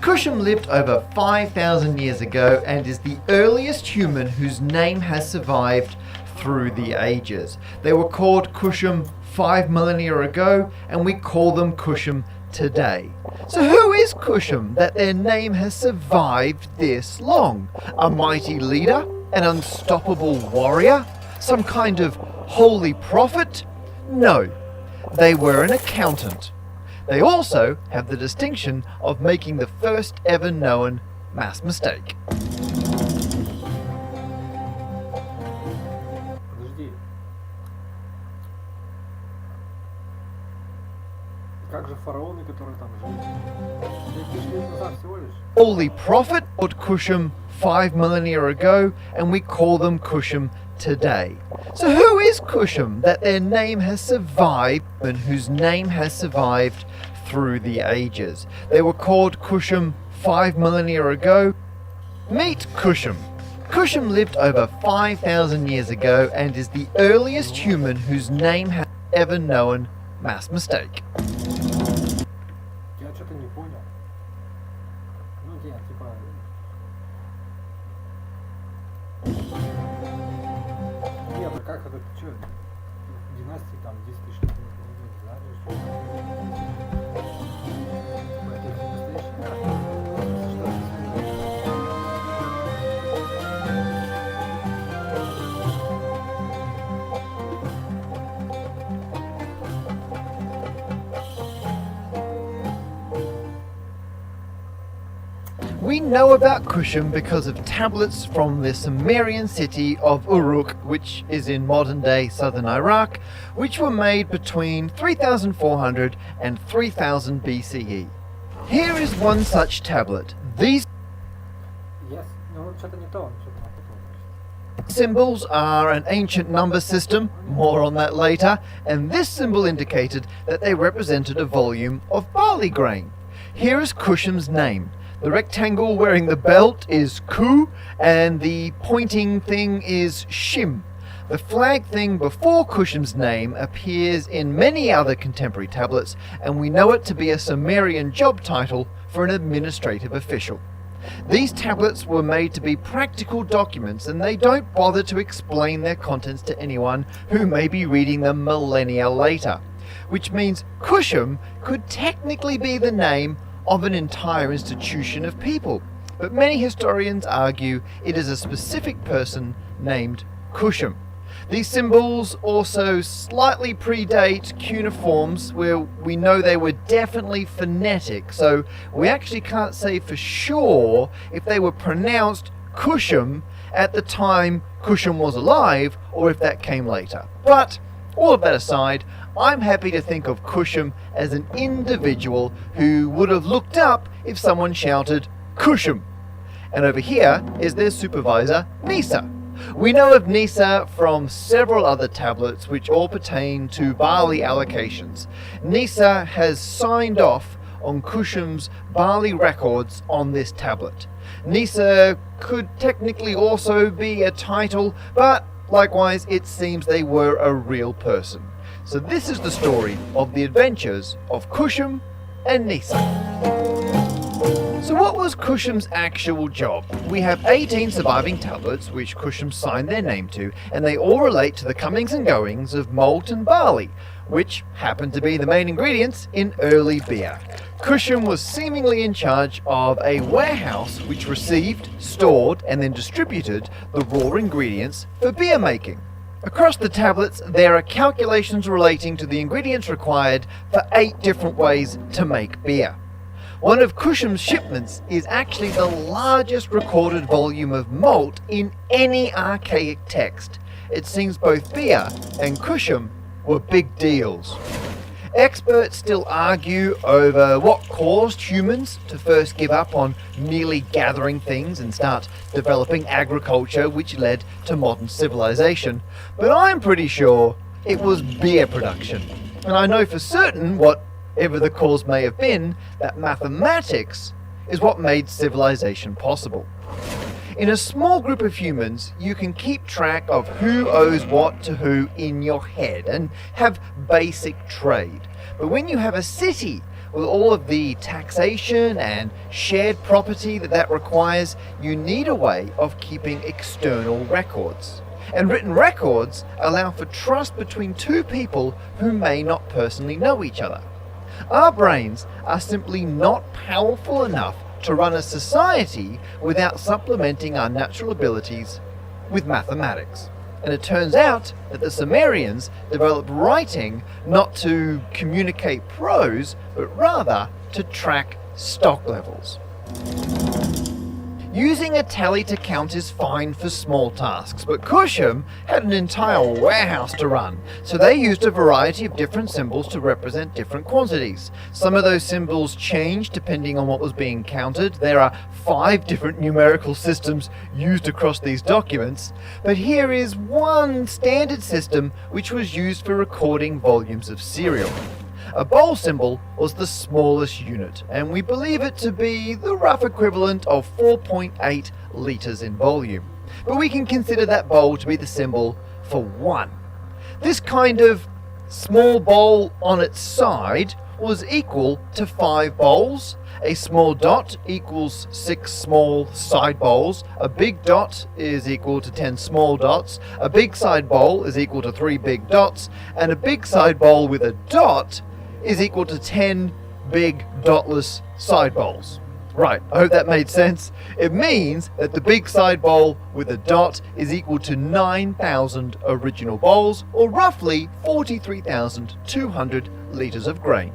Cusham lived over 5,000 years ago and is the earliest human whose name has survived through the ages. They were called Cusham 5 millennia ago, and we call them Cusham today. So who is Cusham that their name has survived this long? A mighty leader? An unstoppable warrior? Some kind of holy prophet? No, they were an accountant. They also have the distinction of making the first ever known mass mistake. Подожди. Как же фараоны, которые там жили? 2000 лет назад всего лишь. Holy prophet called Cusham 5 millennia ago, and we call them Cusham today. So who is Cusham that their name has survived and whose name has survived through the ages? They were called Cusham 5 millennia ago. Meet Cusham. Cusham lived over 5,000 years ago and is the earliest human whose name has ever known mass mistake. Я что-то не понял. Ну где, типа... Нет, а как это, ты что? Династии там 10 тысяч лет назад, да? Типа, это настоящий. We know about Cusham because of tablets from the Sumerian city of Uruk, which is in modern-day southern Iraq, which were made between 3400 and 3000 BCE. Here is one such tablet. These Yes. Ну, что-то не то, что-то напутал. symbols are an ancient number system, more on that later, and this symbol indicated that they represented a volume of barley grain. Here is Cusham's name. The rectangle wearing the belt is Ku, and the pointing thing is Shim. The flag thing before Cusham's name appears in many other contemporary tablets, and we know it to be a Sumerian job title for an administrative official. These tablets were made to be practical documents, and they don't bother to explain their contents to anyone who may be reading them millennia later, which means Cusham could technically be the name of an entire institution of people, but many historians argue it is a specific person named Cusham. These symbols also slightly predate cuneiforms, where we know they were definitely phonetic, so we actually can't say for sure if they were pronounced Cusham at the time Cusham was alive, or if that came later. But all of that aside, I'm happy to think of Cusham as an individual who would have looked up if someone shouted Cusham. And over here is their supervisor, Nisa. We know of Nisa from several other tablets which all pertain to barley allocations. Nisa has signed off on Cusham's barley records on this tablet. Nisa could technically also be a title, but likewise it seems they were a real person. So this is the story of the adventures of Cusham and Nisa. So what was Cusham's actual job? We have 18 surviving tablets which Cusham signed their name to, and they all relate to the comings and goings of malt and barley. which happened to be the main ingredients in early beer. Cusham was seemingly in charge of a warehouse which received, stored, and then distributed the raw ingredients for beer making. Across the tablets, there are calculations relating to the ingredients required for 8 different ways to make beer. One of Cusham's shipments is actually the largest recorded volume of malt in any archaic text. It seems both beer and Cusham were big deals. Experts still argue over what caused humans to first give up on merely gathering things and start developing agriculture, which led to modern civilization. But I'm pretty sure it was beer production. And I know for certain, whatever the cause may have been, that mathematics is what made civilization possible. In a small group of humans, you can keep track of who owes what to who in your head and have basic trade. But when you have a city with all of the taxation and shared property that requires, you need a way of keeping external records. And written records allow for trust between two people who may not personally know each other. Our brains are simply not powerful enough to run a society without supplementing our natural abilities with mathematics. And it turns out that the Sumerians developed writing not to communicate prose, but rather to track stock levels. Using a tally to count is fine for small tasks, but Cusham had an entire warehouse to run, so they used a variety of different symbols to represent different quantities. Some of those symbols changed depending on what was being counted. There are 5 different numerical systems used across these documents, but here is one standard system which was used for recording volumes of cereal. A bowl symbol was the smallest unit, and we believe it to be the rough equivalent of 4.8 litres in volume. But we can consider that bowl to be the symbol for 1. This kind of small bowl on its side was equal to 5 bowls. A small dot equals 6 small side bowls. A big dot is equal to 10 small dots. A big side bowl is equal to 3 big dots. And a big side bowl with a dot is equal to 10 big dotless side bowls. Right, I hope that made sense. It means that the big side bowl with a dot is equal to 9,000 original bowls, or roughly 43,200 litres of grain.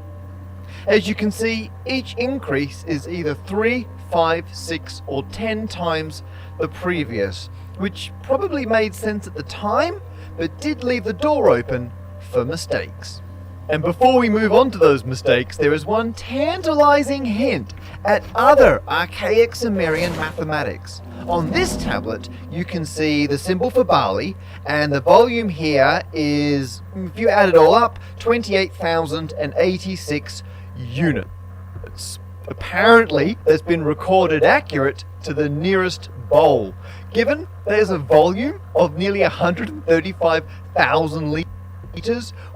As you can see, each increase is either 3, 5, 6 or 10 times the previous, which probably made sense at the time, but did leave the door open for mistakes. And before we move on to those mistakes, there is one tantalizing hint at other archaic Sumerian mathematics. On this tablet, you can see the symbol for barley, and the volume here is, if you add it all up, 28,086 units. Apparently, that's been recorded accurate to the nearest bowl, given there's a volume of nearly 135,000 litres.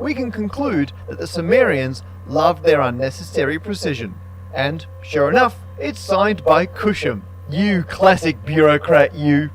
We can conclude that the Sumerians loved their unnecessary precision. And sure enough, it's signed by Cusham. You classic bureaucrat, you.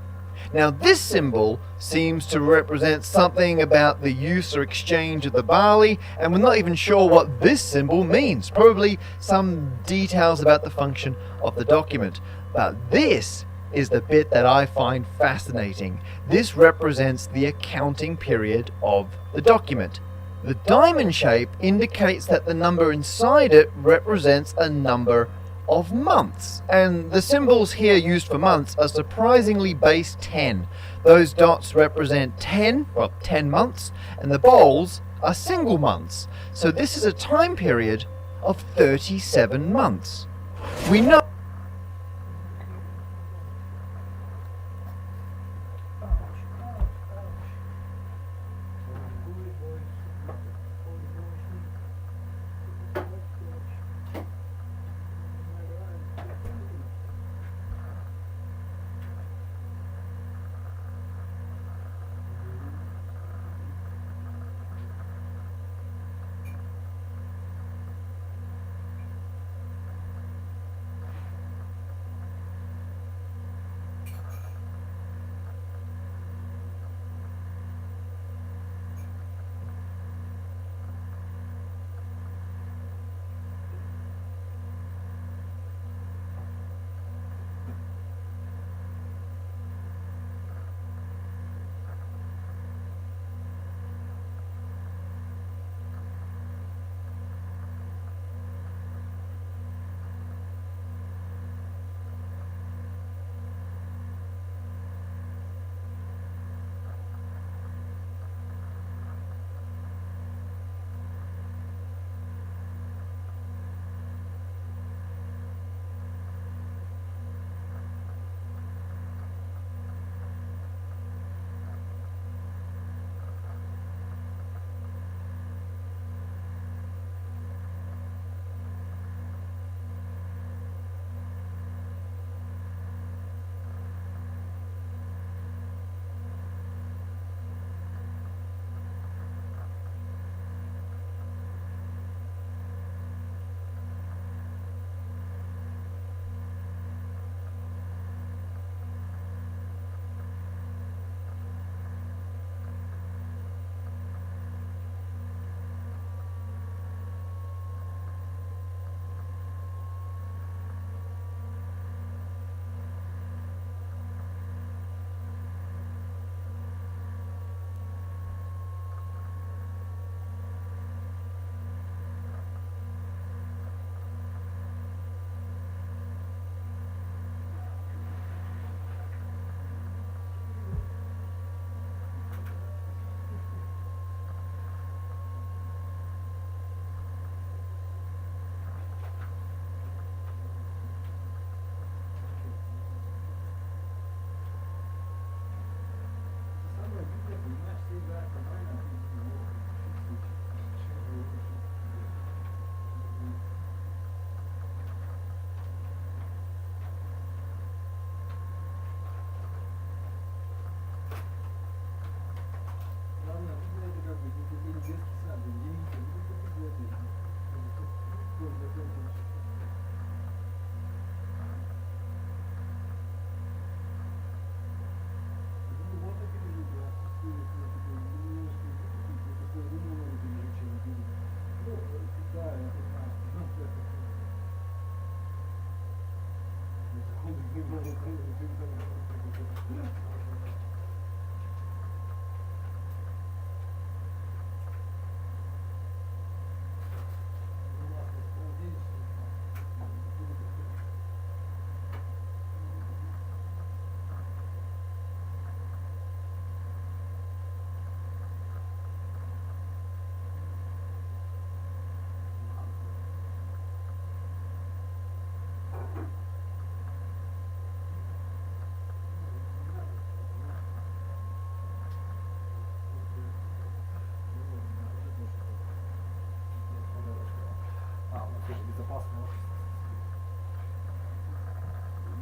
Now this symbol seems to represent something about the use or exchange of the barley, and we're not even sure what this symbol means. Probably some details about the function of the document. But this is the bit that I find fascinating. This represents the accounting period of the document. The diamond shape indicates that the number inside it represents a number of months, and the symbols here used for months are surprisingly base 10. Those dots represent 10 months, and the bowls are single months. So this is a time period of 37 months. We know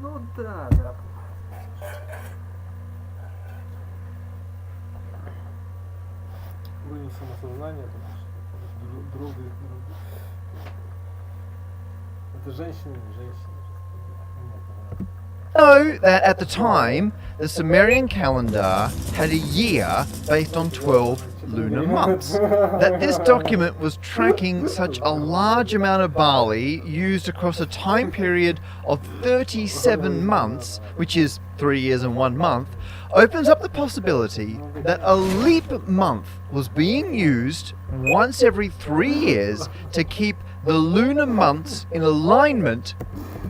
Ну да, да. Уровень самосознания, друга. Это женщины. Know that at the time, the Sumerian calendar had a year based on 12 lunar months. That this document was tracking such a large amount of barley used across a time period of 37 months, which is 3 years and 1 month, opens up the possibility that a leap month was being used once every 3 years to keep the lunar months in alignment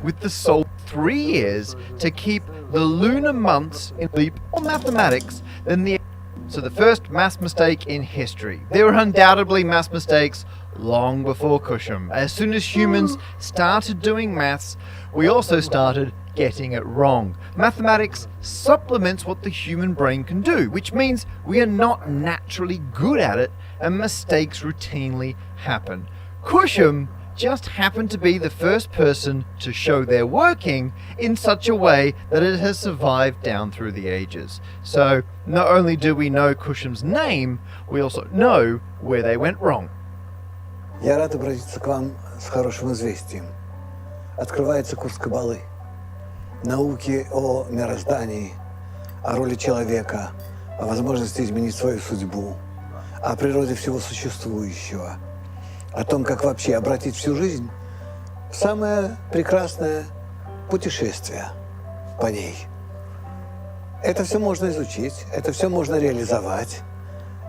with the sol 3 years to keep the lunar months in leap or mathematics than the. So the first math mistake in history. There were undoubtedly math mistakes long before Cusham. As soon as humans started doing maths, we also started getting it wrong. Mathematics supplements what the human brain can do, which means we are not naturally good at it and mistakes routinely happen. Cusham just happened to be the first person to show their working in such a way that it has survived down through the ages. So not only do we know Cusham's name, we also know where they went wrong. Я рад обратиться к вам с хорошим известием. Открывается курс Каббалы, науки о мироздании, о роли человека, о возможности изменить свою судьбу, о природе всего существующего, о том, как вообще обратить всю жизнь в самое прекрасное путешествие по ней. Это все можно изучить, это все можно реализовать,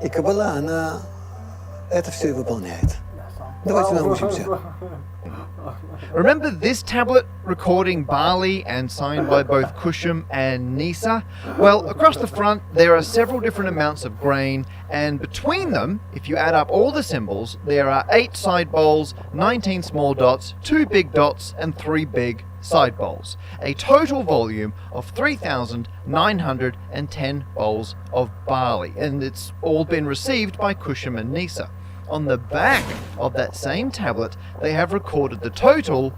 и Каббала, она это все и выполняет. Давайте научимся. Remember this tablet recording barley and signed by both Cusham and Nisa? Well, across the front there are several different amounts of grain, and between them, if you add up all the symbols, there are 8 side bowls, 19 small dots, 2 big dots and 3 big side bowls. A total volume of 3,910 bowls of barley, and it's all been received by Cusham and Nisa. On the back of that same tablet, they have recorded the total,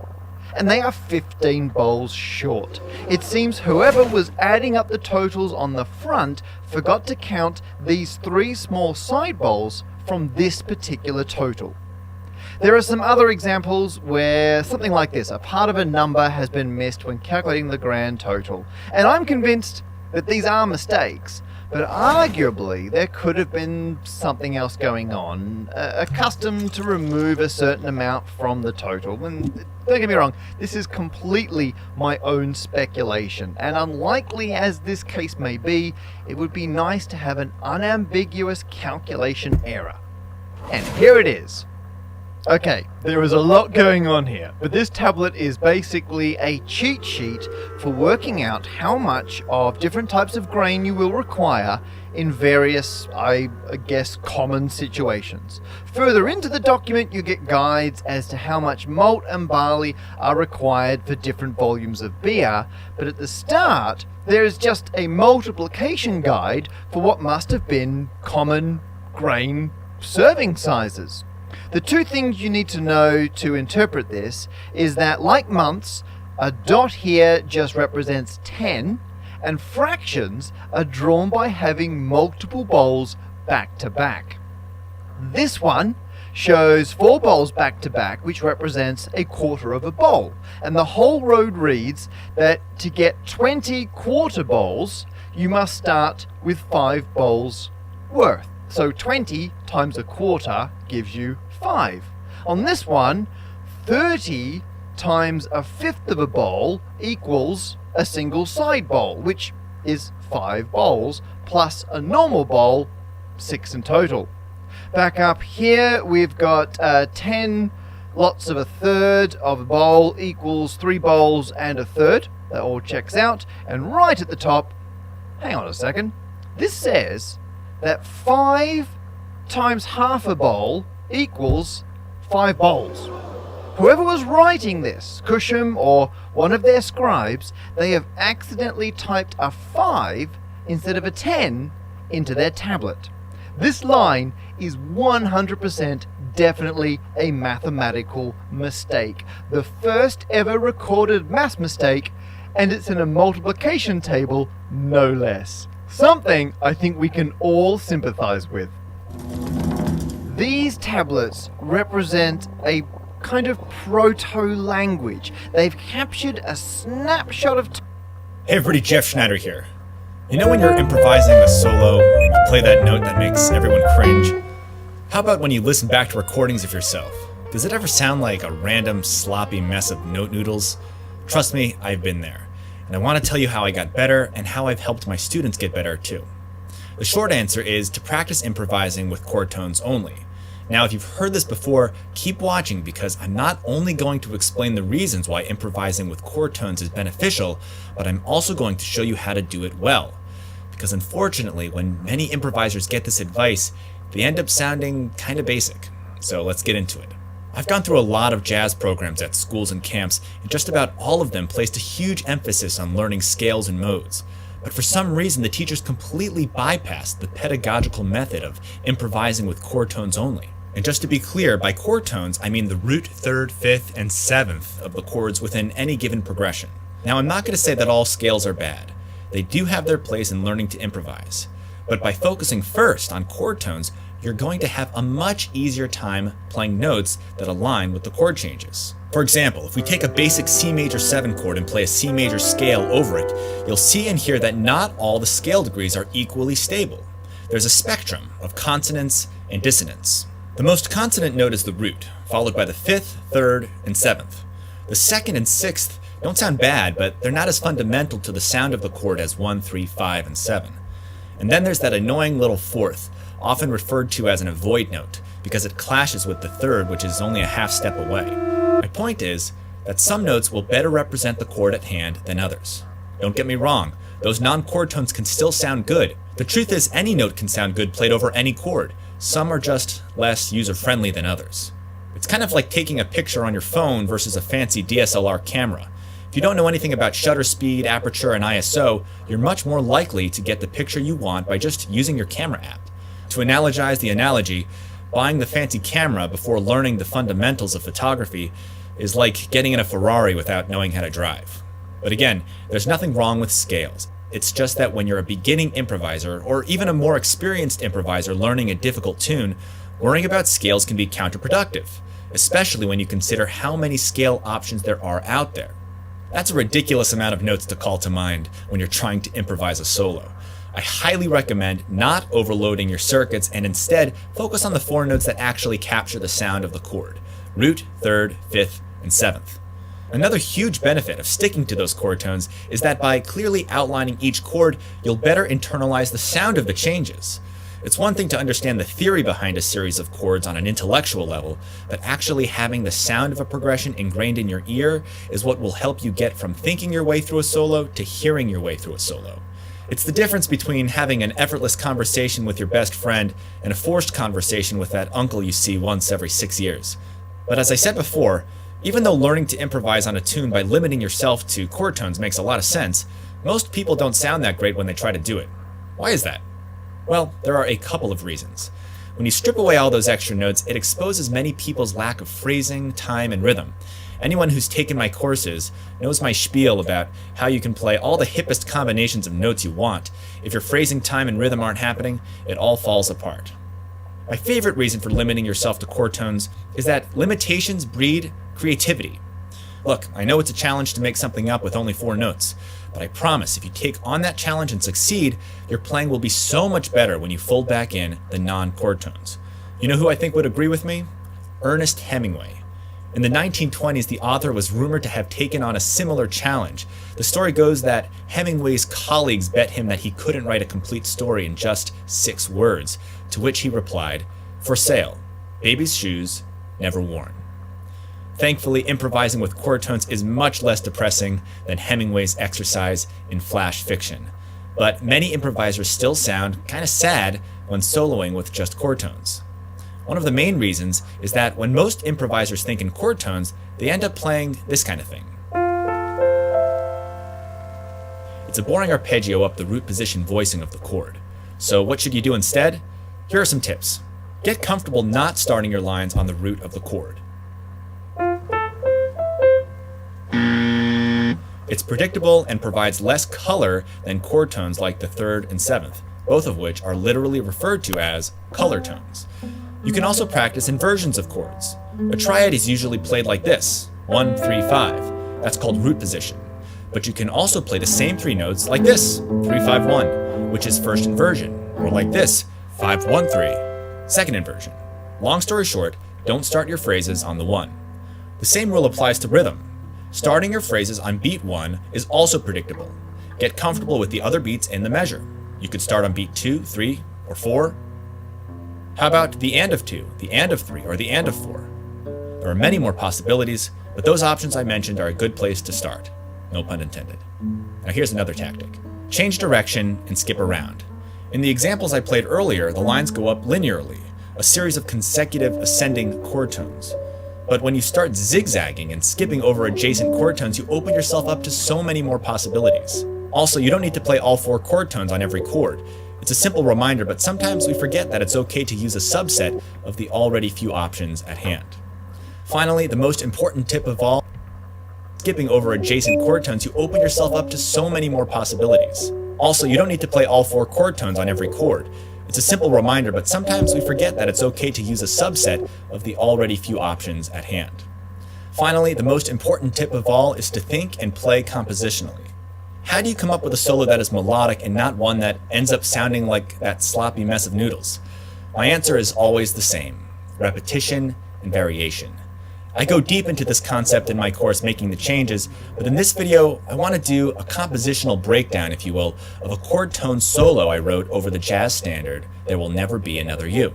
and they are 15 bowls short. It seems whoever was adding up the totals on the front forgot to count these 3 small side bowls from this particular total. There are some other examples where something like this, a part of a number has been missed when calculating the grand total, and I'm convinced that these are mistakes. But arguably, there could have been something else going on, a custom to remove a certain amount from the total. And don't get me wrong, this is completely my own speculation, and unlikely as this case may be, it would be nice to have an unambiguous calculation error. And here it is. Okay, there is a lot going on here, but this tablet is basically a cheat sheet for working out how much of different types of grain you will require in various, I guess, common situations. Further into the document, you get guides as to how much malt and barley are required for different volumes of beer, but at the start, there is just a multiplication guide for what must have been common grain serving sizes. The 2 things you need to know to interpret this is that, like months, a dot here just represents 10, and fractions are drawn by having multiple bowls back to back. This one shows 4 bowls back to back, which represents a quarter of a bowl. And the whole road reads that to get 20 quarter bowls, you must start with 5 bowls worth. So 20 times a quarter gives you 5. On this one, 30 times a fifth of a bowl equals a single side bowl, which is 5 bowls plus a normal bowl, 6 in total. Back up here, we've got 10 lots of a third of a bowl equals 3 bowls and a third. That all checks out. And right at the top, hang on a second, this says that 5 times half a bowl equals 5 bowls. Whoever was writing this, Cusham or one of their scribes, they have accidentally typed a 5 instead of a 10 into their tablet. This line is 100% definitely a mathematical mistake. The first ever recorded math mistake, and it's in a multiplication table, no less. Something I think we can all sympathize with. These tablets represent a kind of proto-language. They've captured a snapshot of Hey everybody, Jeff Schneider here. You know when you're improvising a solo and you play that note that makes everyone cringe? How about when you listen back to recordings of yourself? Does it ever sound like a random sloppy mess of note noodles? Trust me, I've been there. And I want to tell you how I got better and how I've helped my students get better too. The short answer is to practice improvising with chord tones only. Now, if you've heard this before, keep watching because I'm not only going to explain the reasons why improvising with chord tones is beneficial, but I'm also going to show you how to do it well. Because unfortunately, when many improvisers get this advice, they end up sounding kind of basic. So let's get into it. I've gone through a lot of jazz programs at schools and camps, and just about all of them placed a huge emphasis on learning scales and modes. But for some reason, the teachers completely bypassed the pedagogical method of improvising with chord tones only. And just to be clear, by chord tones, I mean the root, third, fifth, and seventh of the chords within any given progression. Now, I'm not going to say that all scales are bad. They do have their place in learning to improvise. But by focusing first on chord tones, you're going to have a much easier time playing notes that align with the chord changes. For example, if we take a basic C major 7 chord and play a C major scale over it, you'll see and hear that not all the scale degrees are equally stable. There's a spectrum of consonance and dissonance. The most consonant note is the root, followed by the 5th, 3rd, and 7th. The 2nd and 6th don't sound bad, but they're not as fundamental to the sound of the chord as 1, 3, 5, and 7. And then there's that annoying little 4th, often referred to as an avoid note, because it clashes with the 3rd, which is only a half step away. My point is that some notes will better represent the chord at hand than others. Don't get me wrong, those non-chord tones can still sound good. The truth is any note can sound good played over any chord. Some are just less user-friendly than others. It's kind of like taking a picture on your phone versus a fancy DSLR camera. If you don't know anything about shutter speed, aperture, and ISO, you're much more likely to get the picture you want by just using your camera app. To analogize the analogy, buying the fancy camera before learning the fundamentals of photography is like getting in a Ferrari without knowing how to drive. But again, there's nothing wrong with scales. It's just that when you're a beginning improviser, or even a more experienced improviser learning a difficult tune, worrying about scales can be counterproductive, especially when you consider how many scale options there are out there. That's a ridiculous amount of notes to call to mind when you're trying to improvise a solo. I highly recommend not overloading your circuits and instead focus on the 4 notes that actually capture the sound of the chord: root, 3rd, 5th, and 7th. Another huge benefit of sticking to those chord tones is that by clearly outlining each chord, you'll better internalize the sound of the changes. It's one thing to understand the theory behind a series of chords on an intellectual level, but actually having the sound of a progression ingrained in your ear is what will help you get from thinking your way through a solo to hearing your way through a solo. It's the difference between having an effortless conversation with your best friend and a forced conversation with that uncle you see once every 6 years. But as I said before, even though learning to improvise on a tune by limiting yourself to chord tones makes a lot of sense, most people don't sound that great when they try to do it. Why is that? Well, there are a couple of reasons. When you strip away all those extra notes, it exposes many people's lack of phrasing, time, and rhythm. Anyone who's taken my courses knows my spiel about how you can play all the hippest combinations of notes you want. If your phrasing, time, and rhythm aren't happening, it all falls apart. My favorite reason for limiting yourself to chord tones is that limitations breed creativity. Look, I know it's a challenge to make something up with only 4 notes, but I promise if you take on that challenge and succeed, your playing will be so much better when you fold back in the non-chord tones. You know who I think would agree with me? Ernest Hemingway. In the 1920s, the author was rumored to have taken on a similar challenge. The story goes that Hemingway's colleagues bet him that he couldn't write a complete story in just 6 words, to which he replied, "For sale, baby's shoes, never worn." Thankfully, improvising with chord tones is much less depressing than Hemingway's exercise in flash fiction. But many improvisers still sound kind of sad when soloing with just chord tones. One of the main reasons is that when most improvisers think in chord tones, they end up playing this kind of thing. It's a boring arpeggio up the root position voicing of the chord. So what should you do instead? Here are some tips. Get comfortable not starting your lines on the root of the chord. It's predictable and provides less color than chord tones like the 3rd and 7th, both of which are literally referred to as color tones. You can also practice inversions of chords. A triad is usually played like this, 1, 3, 5. That's called root position. But you can also play the same 3 notes like this, 3, 5, 1, which is first inversion, or like this, 5, 1, 3, second inversion. Long story short, don't start your phrases on the 1. The same rule applies to rhythm. Starting your phrases on beat 1 is also predictable. Get comfortable with the other beats in the measure. You could start on beat 2, 3, or 4. How about the and of 2, the and of 3, or the and of 4? There are many more possibilities, but those options I mentioned are a good place to start. No pun intended. Now here's another tactic. Change direction and skip around. In the examples I played earlier, the lines go up linearly, a series of consecutive ascending chord tones. But when you start zigzagging and skipping over adjacent chord tones, you open yourself up to so many more possibilities. Also, you don't need to play all 4 chord tones on every chord. It's a simple reminder, but sometimes we forget that it's okay to use a subset of the already few options at hand. Finally, the most important tip of all, skipping over adjacent chord tones, you open yourself up to so many more possibilities. Also, you don't need to play all 4 chord tones on every chord. It's a simple reminder, but sometimes we forget that it's okay to use a subset of the already few options at hand. Finally, the most important tip of all is to think and play compositionally. How do you come up with a solo that is melodic and not one that ends up sounding like that sloppy mess of noodles? My answer is always the same: repetition and variation. I go deep into this concept in my course, Making the Changes, but in this video, I want to do a compositional breakdown, if you will, of a chord tone solo I wrote over the jazz standard, There Will Never Be Another You.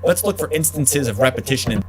Let's look for instances of repetition in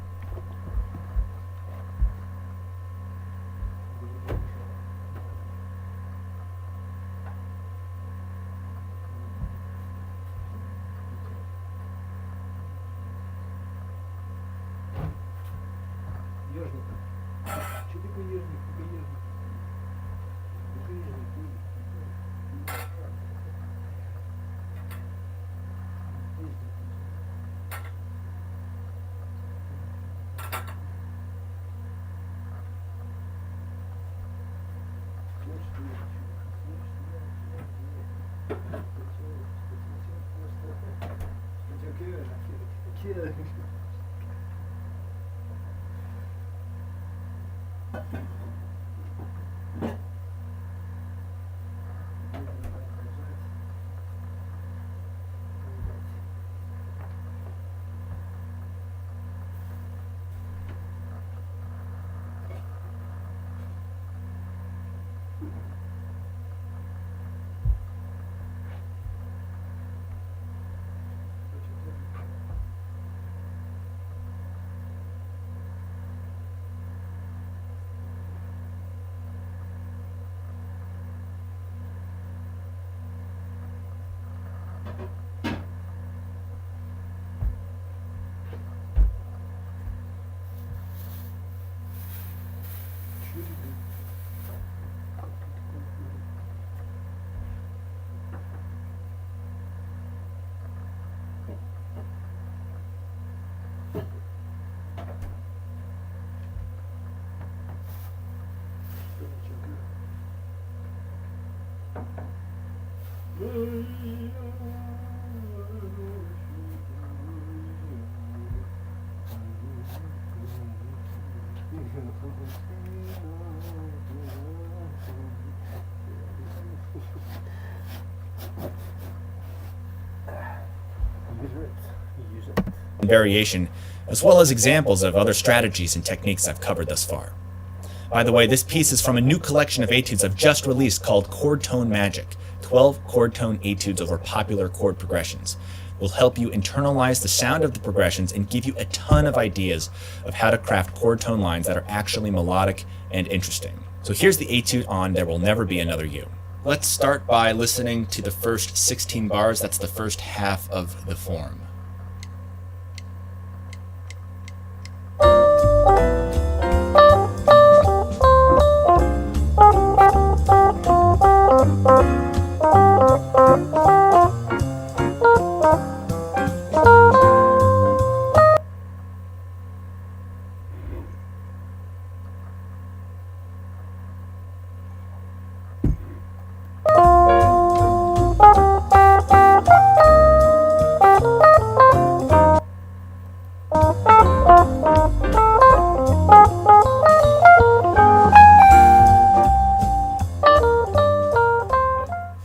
Variation, as well as examples of other strategies and techniques I've covered thus far. By the way, this piece is from a new collection of etudes I've just released called Chord Tone Magic, 12 chord tone etudes over popular chord progressions. Will help you internalize the sound of the progressions and give you a ton of ideas of how to craft chord tone lines that are actually melodic and interesting. So here's the etude on There Will Never Be Another You. Let's start by listening to the first 16 bars. That's the first half of the form.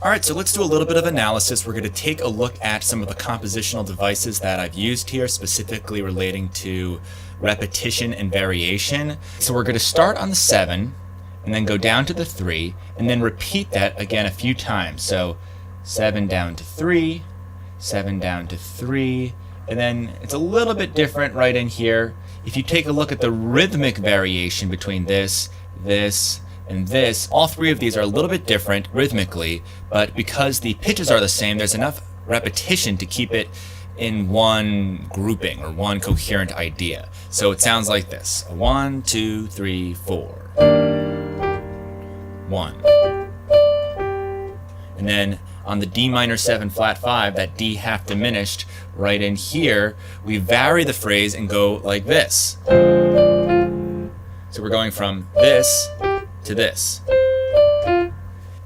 Alright, so let's do a little bit of analysis. We're going to take a look at some of the compositional devices that I've used here, specifically relating to repetition and variation. So we're going to start on the 7, and then go down to the 3, and then repeat that again a few times. So 7 down to 3, 7 down to 3, and then it's a little bit different right in here. If you take a look at the rhythmic variation between this, and this, all three of these are a little bit different rhythmically, but because the pitches are the same, there's enough repetition to keep it in one grouping or one coherent idea. So it sounds like this: 1, 2, 3, 4. 1. And then on the D minor 7 flat 5, that D half diminished, right in here, we vary the phrase and go like this. So we're going from this to this.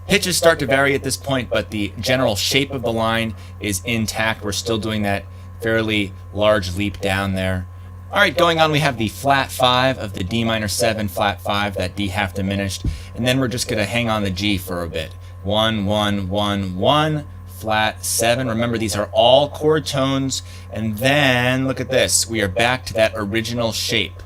Pitches start to vary at this point, but the general shape of the line is intact. We're still doing that fairly large leap down there. Alright, going on, we have the flat 5 of the D minor 7 flat 5, that D half diminished, and then we're just going to hang on the G for a bit. 1, 1, 1, 1, flat 7. Remember, these are all chord tones, and then look at this. We are back to that original shape,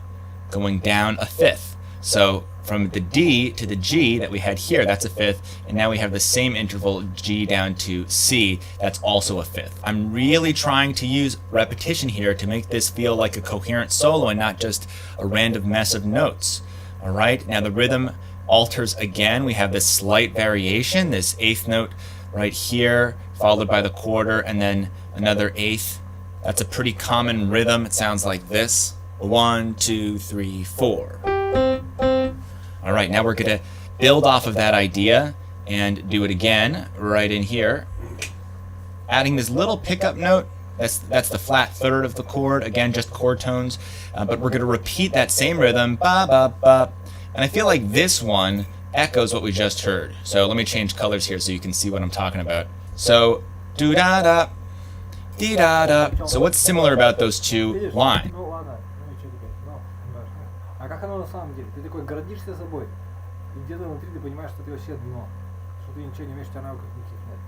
going down a fifth. So from the D to the G that we had here, that's a fifth, and now we have the same interval, G down to C, that's also a fifth. I'm really trying to use repetition here to make this feel like a coherent solo and not just a random mess of notes. All right, now the rhythm alters again. We have this slight variation, this eighth note right here, followed by the quarter, and then another eighth. That's a pretty common rhythm. It sounds like this: 1, 2, 3, 4. All right, now we're going to build off of that idea and do it again right in here, adding this little pickup note. That's the flat third of the chord, again just chord tones, but we're going to repeat that same rhythm, ba ba ba, and I feel like this one echoes what we just heard. So let me change colors here so you can see what I'm talking about. So do da da, dee da da. So what's similar about those two lines? А как оно на самом деле? Ты такой гордишься собой, и где-то внутри ты понимаешь, что ты вообще дно, что ты ничего не умеешь, у тебя навыков никаких нет.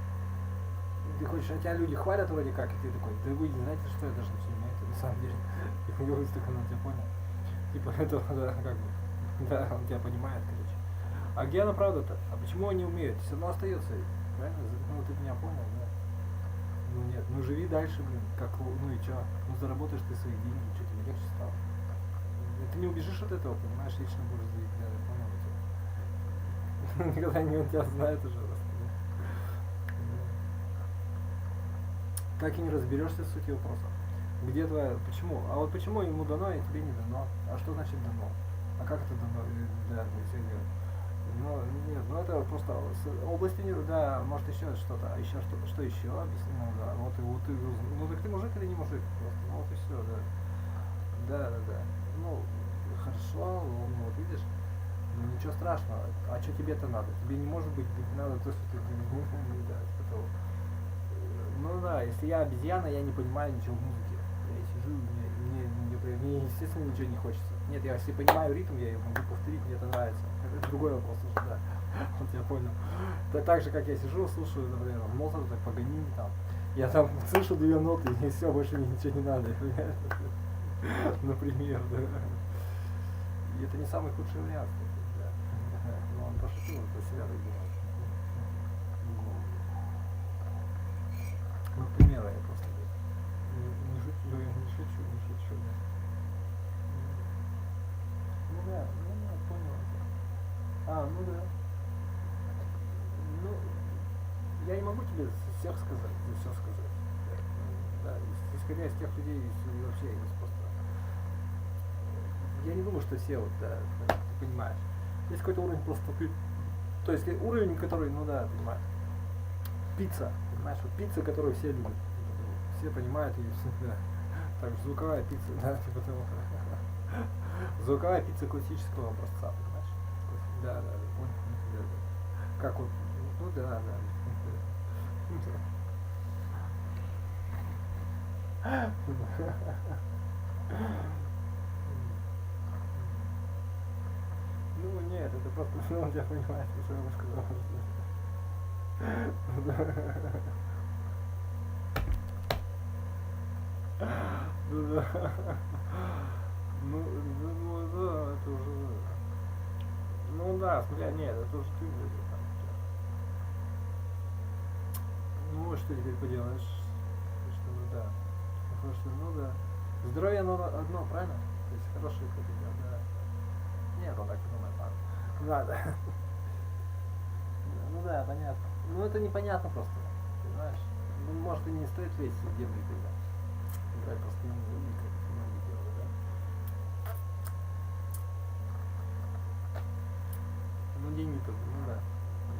Ты хочешь, а тебя люди хвалят вроде как, и ты такой: да вы не знаете, что я даже ничего не умею, на самом деле. И хуёвый стакан, он тебя понял. Типа это, да, как бы, да, он тебя понимает, короче. А где она правда-то? А почему он не умеет? Все равно остается, правильно? Ну ты меня понял, да? Ну нет, ну живи дальше, блин, как, ну и чё? Ну заработаешь ты свои деньги, что тебе легче стало? Ты не убежишь от этого, понимаешь, лично будешь жить, да, я понял тебя. Никогда не он тебя знает уже раз. Так и не разберешься в сути вопроса. Где твоя, почему? А вот почему ему дано, а тебе не дано? А что значит дано? А как это дано? Да, ну нет, ну это просто области мира, да, может еще что-то, а еще что еще объясни, ну да, вот и ну так ты мужик или не мужик, просто, ну вот и все, да. Да. Ну, хорошо, ну вот видишь, ну ничего страшного. А что тебе-то надо? Тебе не может быть надо то, что ты не да, типа. Ну да, если я обезьяна, я не понимаю ничего в музыке. Я сижу, и мне например, мне, естественно, ничего не хочется. Нет, я если понимаю ритм, я его могу повторить, мне это нравится. Это другой вопрос уже, да. Вот я понял. Да, так же, как я сижу, слушаю, например, Моцарта, Паганини, там, я там слышу 2 ноты, и все, больше мне ничего не надо. Например, да. И это не самый худший вариант, кстати, да. Но он пошутил, это себя так думал. Ну, к примеру, я просто не шучу, да. Ну да, понял. Ну да. Ну, я не могу тебе всех сказать, все сказать. Да, исходя из тех людей, и вообще из просто. Я не думаю, что все вот, да, ты понимаешь. Есть какой-то уровень просто, то есть уровень, который, ну да, понимаешь. Пицца, понимаешь, вот пицца, которую все любят. Все понимают ее, да. Так, звуковая пицца, да, типа того. Звуковая пицца классического образца, понимаешь? Да, понял. Да. Как вот, ну да. Ну нет, это просто, ну, я понимаю, что я бы сказал. Ну да. Ну да, это уже. Ну да, смотря, нет, это уже ты вроде там. Ну что теперь поделаешь? Что, ну да. Потому что, ну да. Здоровье оно одно, правильно? То есть хорошее хотите, да. Нет, он так не думает, ладно. Да. Ну да, понятно. Ну это непонятно просто, понимаешь? Ну, может и не стоит лезть в дебри тогда. Играть просто не умеет, как многие делают, да? Ну деньги-то, ну да.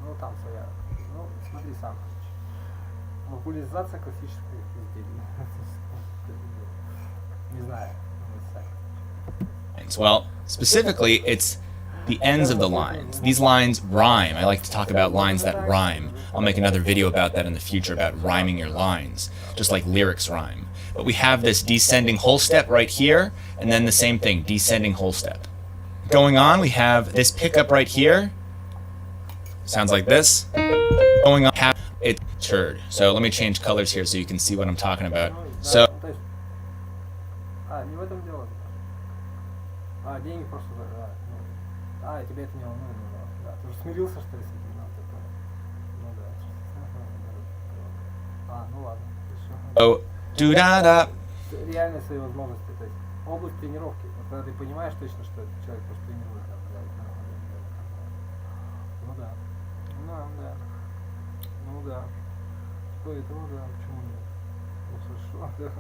Ну там своя. Ну смотри сам. Популяризация классических изделий. Не знаю. Well, specifically, it's the ends of the lines. These lines rhyme. I like to talk about lines that rhyme. I'll make another video about that in the future, about rhyming your lines, just like lyrics rhyme. But we have this descending whole step right here, and then the same thing, descending whole step. Going on, we have this pickup right here. Sounds like this. Going on, it's turd. So let me change colors here so you can see what I'm talking about. So. Не в этом дело. Деньги просто, да. Тебя это не волнует, да. Ты уже смирился, что ли, с этим? Ну да. Ну ладно, хорошо. Do-da-da. Реальные свои возможности, то есть область тренировки. Вот когда ты понимаешь точно, что этот человек просто тренирует, ну да. Ну да. Что это, ну да, почему нет? Ну хорошо, да.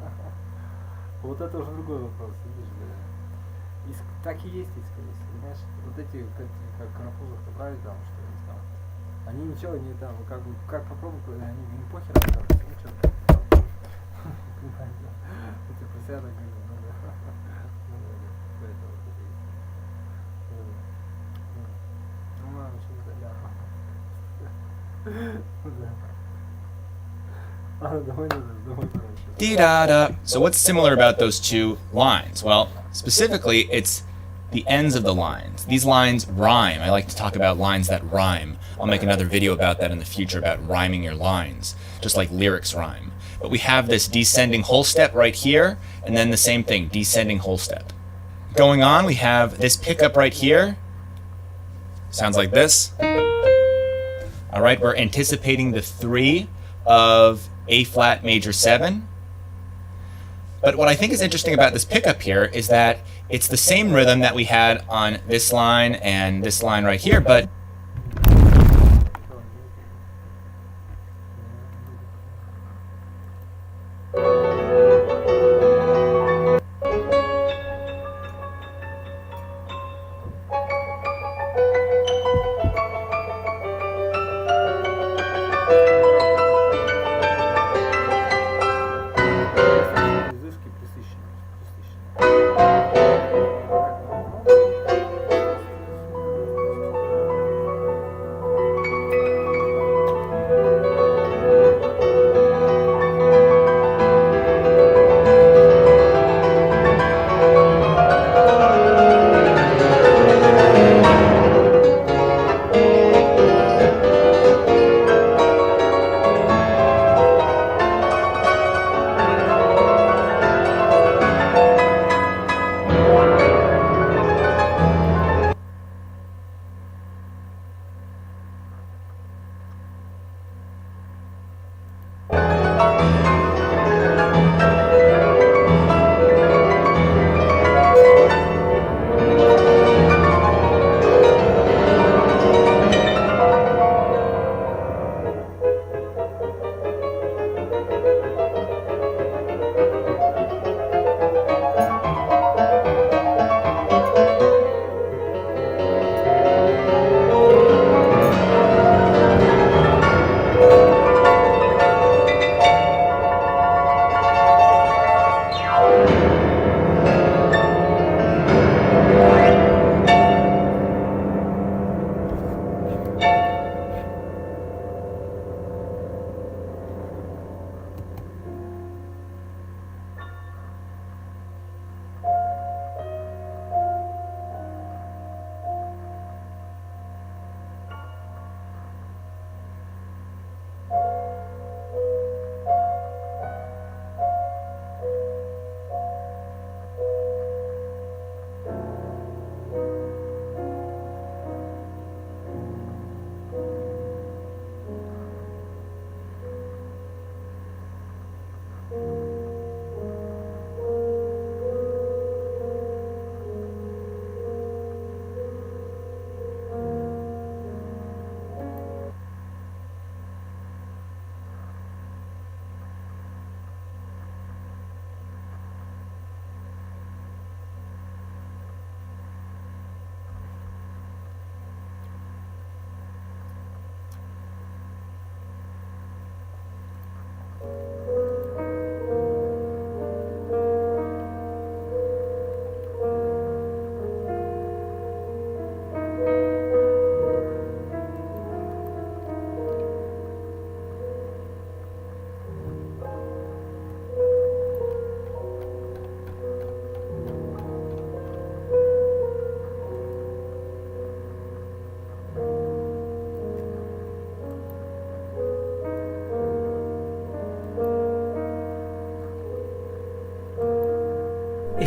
Вот это уже другой вопрос, видишь, да. Так и есть, скорее всего, понимаешь? Вот эти, как карапузов-то брали там, что они там. Они ничего не там, как попробуют, они им похер, там, ничего там. Понимаешь, да? Это про себя так говорю, ну да. Поэтому это есть. Ну ладно, что за Dee-da-da. So what's similar about those two lines? Well, specifically, it's the ends of the lines. These lines rhyme. I like to talk about lines that rhyme. I'll make another video about that in the future, about rhyming your lines, just like lyrics rhyme. But we have this descending whole step right here, and then the same thing, descending whole step. Going on, we have this pickup right here. Sounds like this. All right, we're anticipating the 3 of A flat major 7. But what I think is interesting about this pickup here is that it's the same rhythm that we had on this line and this line right here, but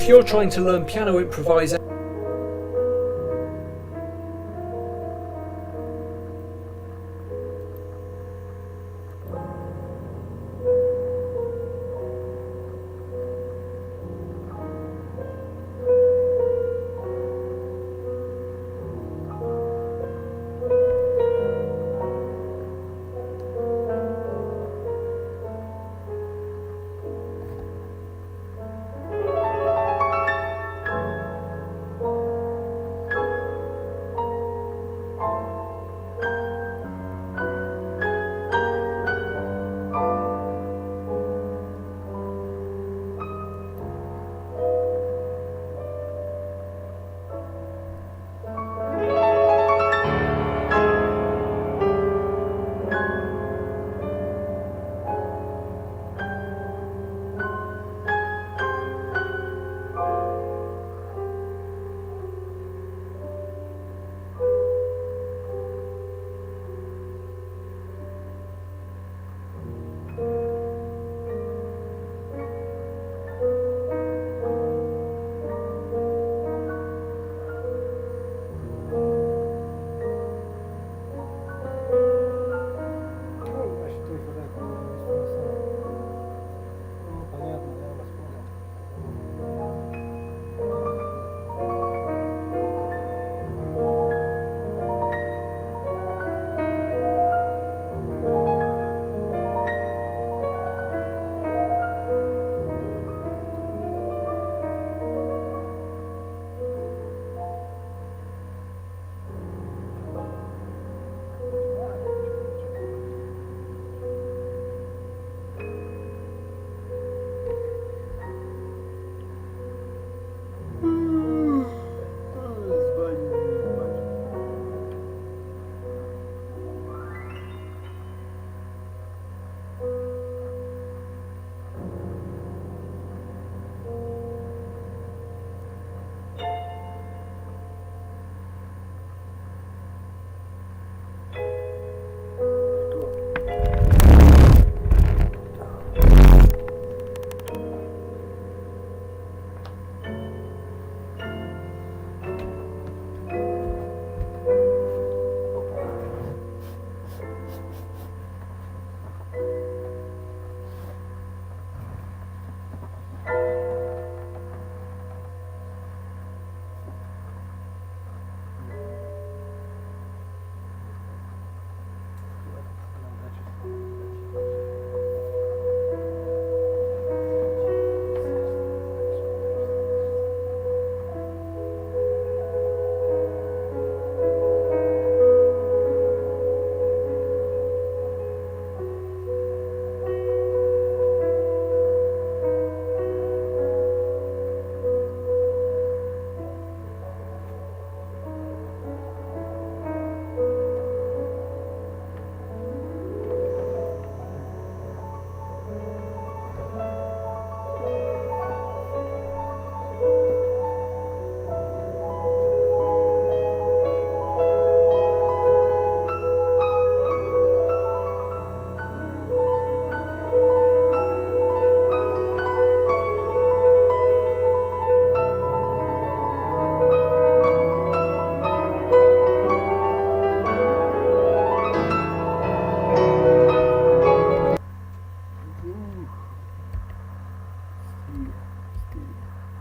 If you're trying to learn piano improvisation,